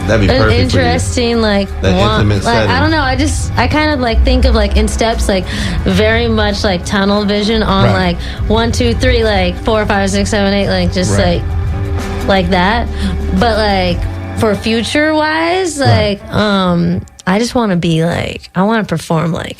That'd be an perfect interesting like that intimate setting. I don't know. I kind of like think of like in steps, like very much like tunnel vision on like 1, 2, 3, like 4, 5, 6, 7, 8, like just like that. But like for future wise, like I just want to be like, I want to perform like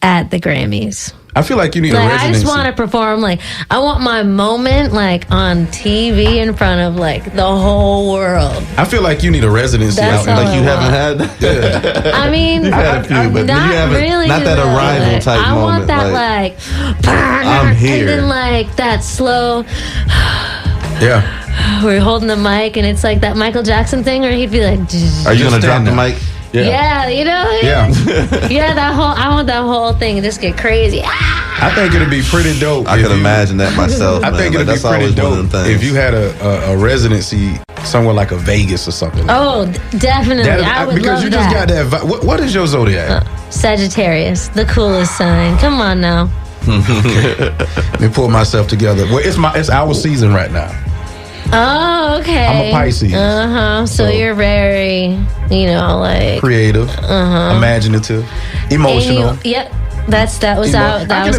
at the Grammys. I feel like you need a residency. I just want to perform, like, I want my moment, like, on TV in front of, like, the whole world. I feel like you need a residency That's out. Like you haven't had? Yeah. I mean, You've had a few, but not you haven't, really. not that arrival like, type I moment. want that, like I'm here. and then, like, that slow, Yeah. we're holding the mic, and it's like that Michael Jackson thing where he'd be like, Are you going to drop stand the there. mic? yeah, you know? Yeah. Yeah, I want that whole thing to just get crazy. I think it'd be pretty dope. I can imagine that myself. I man. think it'd Like, be pretty dope if you had a residency somewhere like a Vegas or something. Oh, definitely. I would because love you that. just got that. What is your zodiac? Sagittarius, the coolest sign. Come on now. Let me pull myself together. Well, it's our season right now. Oh, okay. I'm a Pisces. So you're very, like creative, imaginative, emotional. Yep. That was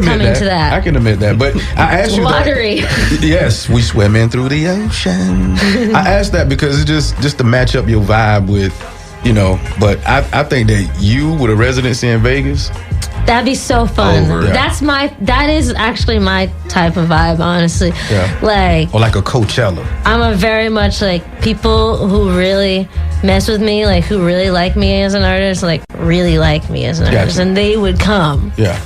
coming to that. I can admit that. But I asked you watery. Yes, we swimming through the ocean. I asked that because it's just to match up your vibe with, but I think that you with a residency in Vegas. That'd be so fun. That is actually my type of vibe, honestly. Yeah. Like, or like a Coachella. I'm a very much like people who really mess with me, like who really like me as an artist, like really like me as an artist, and they would come. Yeah.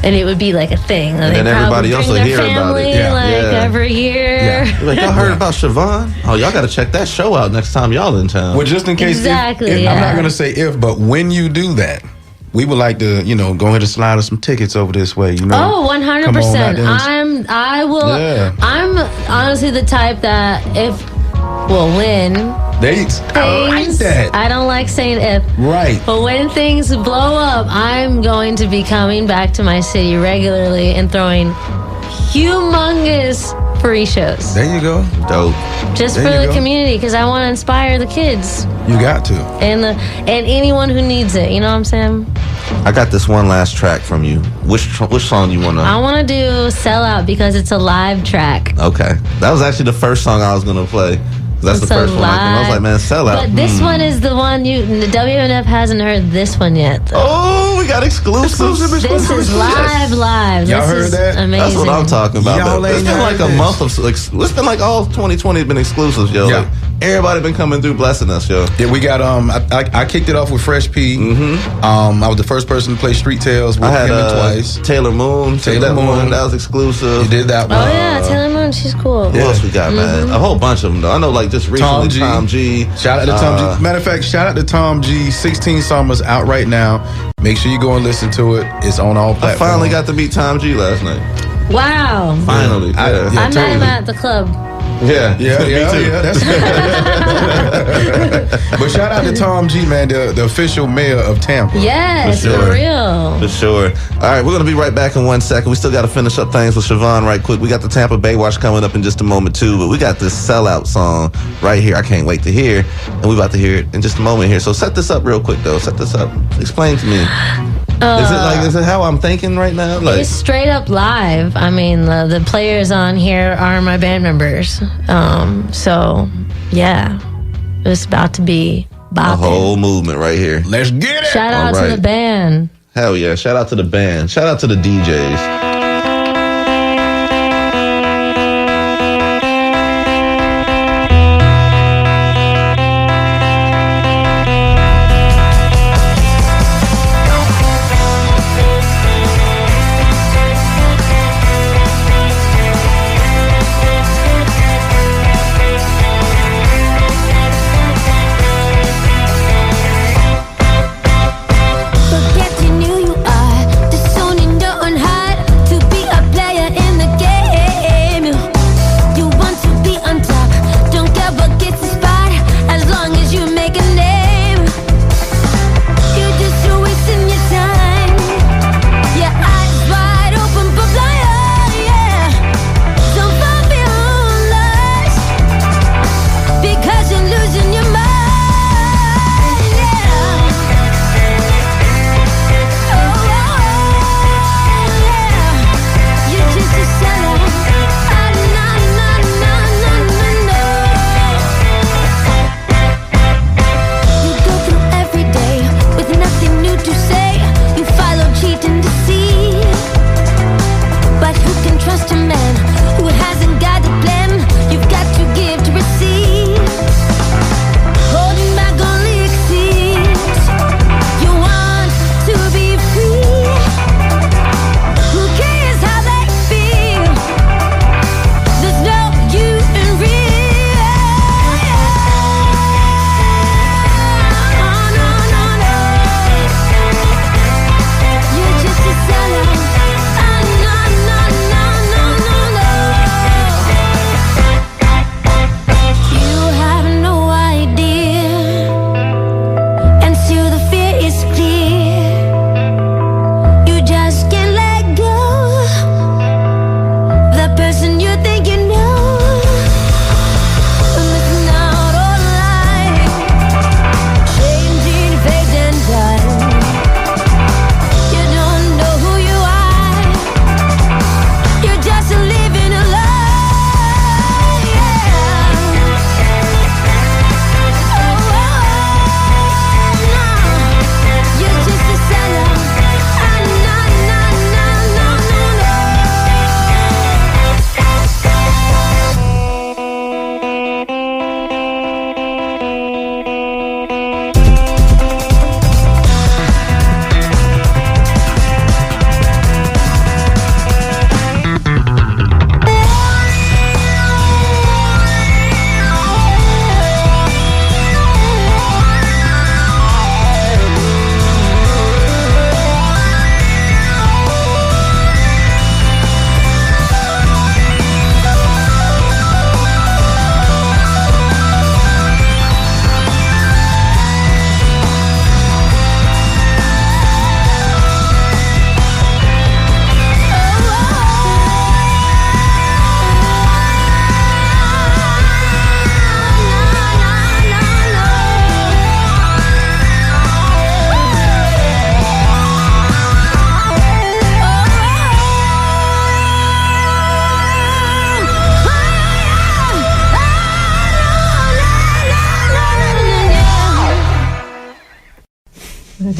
And it would be like a thing. And then everybody else will hear about it. Every year. Yeah. Like, y'all heard about Shevonne? Oh, y'all got to check that show out next time y'all in town. Well, just in case. Exactly. I'm not going to say if, but when you do that, we would like to, go ahead and slide us some tickets over this way, Oh, 100%. I will. Yeah. I'm honestly the type that when dates. I like that. I don't like saying if. Right. But when things blow up, I'm going to be coming back to my city regularly and throwing humongous free shows. There you go. Dope. Just for the community, because I want to inspire the kids. You got to. And anyone who needs it. You know what I'm saying? I got this one last track from you. Which song you want to? I want to do Sell Out because it's a live track. Okay. That was actually the first song I was going to play. That's the first one I was like, man, Sell Out. But this one is the one the WNF hasn't heard this one yet, though. Oh, we got exclusives. This is live. Y'all heard that? Amazing. That's what I'm talking about. It's been like a month of, it's been like all 2020 has been exclusives, yo. Yeah. Like, everybody been coming through blessing us, yo. Yeah, we got, I kicked it off with Fresh P. Mm-hmm. I was the first person to play Street Tales with him twice. Taylor Moon. That was exclusive. You did that one. Oh, yeah, Taylor Moon, she's cool. Who else we got, man? A whole bunch of them, though. I know, like, just recently, Tom G. Shout out to Tom G. Matter of fact, shout out to Tom G. 16 Summers out right now. Make sure you go and listen to it. It's on all platforms. I finally got to meet Tom G last night. Wow. Finally. I met him at the club. Yeah. That's But shout out to Tom G, man, the official mayor of Tampa. Yes, for real. For sure. All right, we're going to be right back in 1 second. We still got to finish up things with Shevonne right quick. We got the Tampa Bay Watch coming up in just a moment, too, but we got this Sellout song right here. I can't wait to hear, and we're about to hear it in just a moment here. So set this up real quick, though. Set this up. Explain to me. Is it how I'm thinking right now? Like, it's straight up live. I mean, the players on here are my band members. So, yeah, it's about to be bopping. A whole movement right here. Let's get it. Shout out to the band. Hell yeah. Shout out to the band. Shout out to the DJs.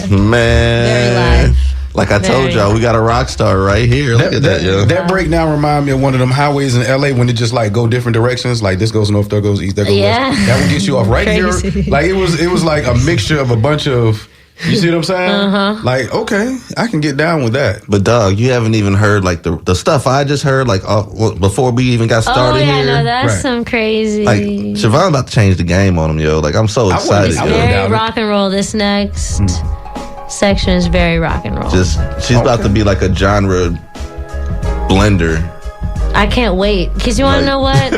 Man. Very live. Like I told Very y'all, we got a rock star right here. Look at that, yo. That breakdown remind me of one of them highways in LA when it just like go different directions. Like this goes north, there goes east, there goes west. That would get you off right Crazy. here. Like it was like a mixture of a bunch of. You see what I'm saying? Like, okay, I can get down with that. But dog, you haven't even heard like the stuff I just heard like before we even got started here. No, that's Right. some crazy. Like Shevonne about to change the game on him, yo. Like I'm so excited. It's I yo. wouldn't doubt very it. rock and roll. This next section is very rock and roll. She's about to be like a genre blender. I can't wait because you want Right. to know what?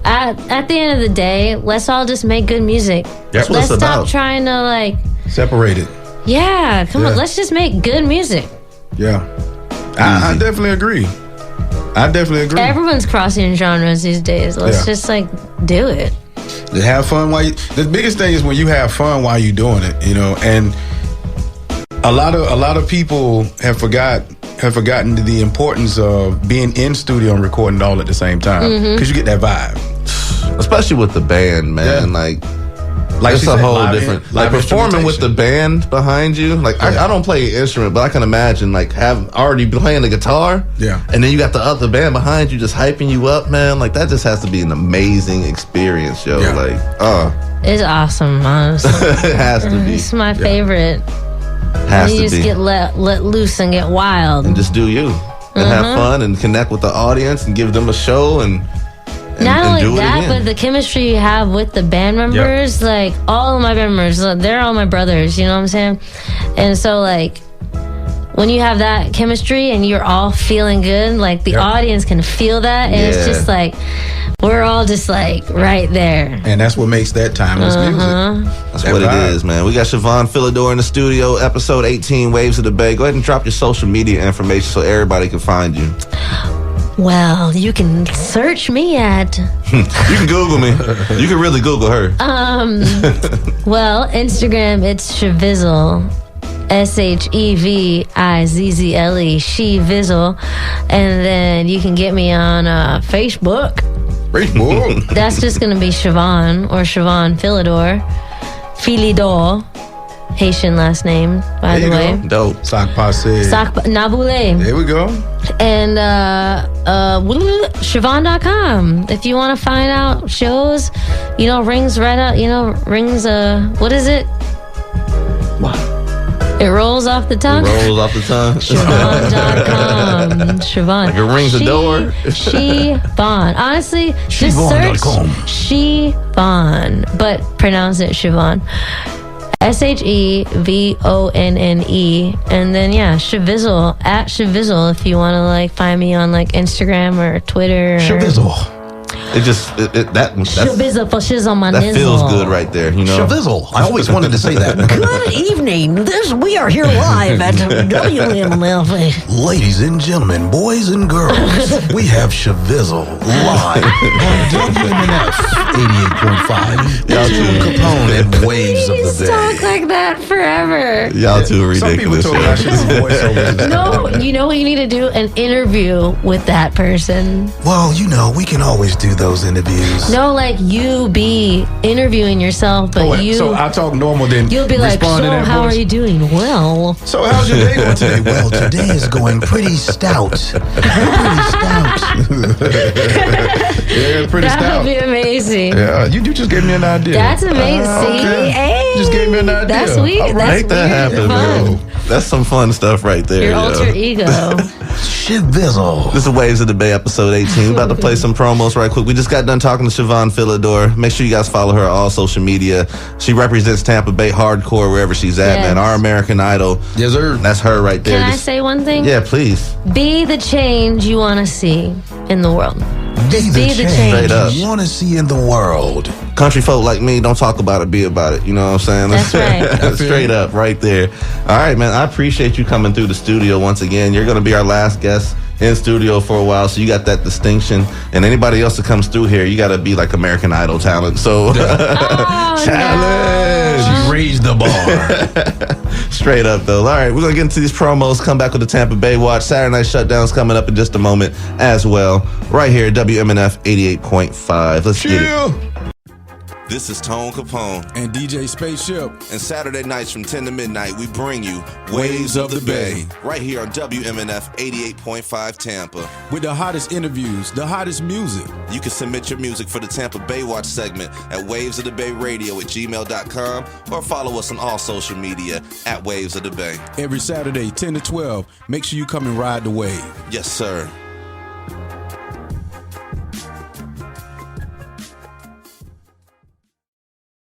At the end of the day, let's all just make good music. That's what Let's it's stop about. trying to like. Separated. Yeah, come on. Yeah. Let's just make good music. Yeah. I definitely agree. Everyone's crossing genres these days. Let's just like do it. Just have fun while the biggest thing is when you have fun while you're doing it, you know. And a lot of people have forgotten the importance of being in studio and recording all at the same time because you get that vibe. Especially with the band, man. Yeah. Like she it's a said, whole live different. Like live performing with the instrumentation. band behind you. Like Yeah. I don't play an instrument, but I can imagine like have already playing the guitar. Yeah. And then you got the other band behind you just hyping you up, man. Like that just has to be an amazing experience, yo. Yeah. Like, It's awesome, honestly. it has to be. It's my favorite. Has You to just be. get let loose and get wild. And just do you. And have fun and connect with the audience and give them a show and Not and do only it that, again. but the chemistry you have with the band members, like all of my band members, they're all my brothers, you know what I'm saying? And so like when you have that chemistry and you're all feeling good, like the audience can feel that and it's Yeah. just like we're all just like right there. And that's what makes that timeless music. That's That what vibe. it is, man. We got Shevonne Philidor in the studio, episode 18, Waves of the Bay. Go ahead and drop your social media information so everybody can find you. Well, you can search me at You can Google me. You can really Google her. well, Instagram, it's Shevizzle. SHEVIZZLE, Shevizzle. And then you can get me on Facebook. Facebook. That's just going to be Shevonne or Shevonne Philidor. Philidor. Haitian last name, by There the you way. go. Dope. Sock passe. Naboule. There we go. And Shevonne.com. If you want to find out shows, rings right out, rings, what is it? It rolls off the tongue. Rolls off the tongue. Shevonne.com. Shevonne. Like it rings the door. Shevonne. Honestly, just search Shevonne, but pronounce it Shevonne. SHEVONNE. And then, Shevizzle, at Shevizzle, if you want to, find me on, Instagram or Twitter. Shevizzle. It just, that's Shevizzle for shiz on my that nizzle. feels good right there, you know? Shevizzle. I always wanted to say that. Good evening. We are here live at WMLF. Ladies and gentlemen, boys and girls, we have Shevizzle live on WMNF 88.5. Y'all too Capone and Waves of the Please talk Bay. like that forever. Y'all too Some people ridiculous. told me I should do voiceovers. No, you know what you need to do? An interview with that person. Well, we can always do those interviews. No, you be interviewing yourself, but So I talk normal, then you'll be like, respond so in that how voice. are you doing? Well, So how's your day going today? Well, today is going pretty stout. Pretty stout. Yeah, pretty that stout. would be amazing. Yeah, you just gave me an idea. That's amazing. Okay. Hey, Just gave me an idea. That's sweet. All right. That's Make that weird. happen, Fun. bro. That's some fun stuff right there. Your yo. alter ego. Shevizzle. This is Waves of the Bay, episode 18. We're about to play some promos right quick. We just got done talking to Shevonne Philidor. Make sure you guys follow her on all social media. She represents Tampa Bay hardcore wherever she's at, Yes. man. Our American Idol. Yes, sir. That's her right there. Can I Just- say one thing? Yeah, please. Be the change you want to see in the world. Be the change. Straight up. you want to see in the world. Country folk like me, don't talk about it, be about it. You know what I'm saying? That's right. Straight up, right there. All right, man. I appreciate you coming through the studio once again. You're going to be our last guest in studio for a while, so you got that distinction. And anybody else that comes through here, you got to be like American Idol talent. So, challenge. She raised the bar. Straight up, though. All right, we're going to get into these promos, come back with the Tampa Bay Watch. Saturday Night Shutdown's coming up in just a moment as well. Right here at WMNF 88.5. Let's get it. This is Tone Capone. And DJ Spaceship. And Saturday nights from 10 to midnight, we bring you Waves of the Bay. Right here on WMNF 88.5 Tampa. With the hottest interviews, the hottest music. You can submit your music for the Tampa Bay Watch segment at wavesofthebay.radio@gmail.com or follow us on all social media at Waves of the Bay. Every Saturday, 10 to 12. Make sure you come and ride the wave. Yes, sir.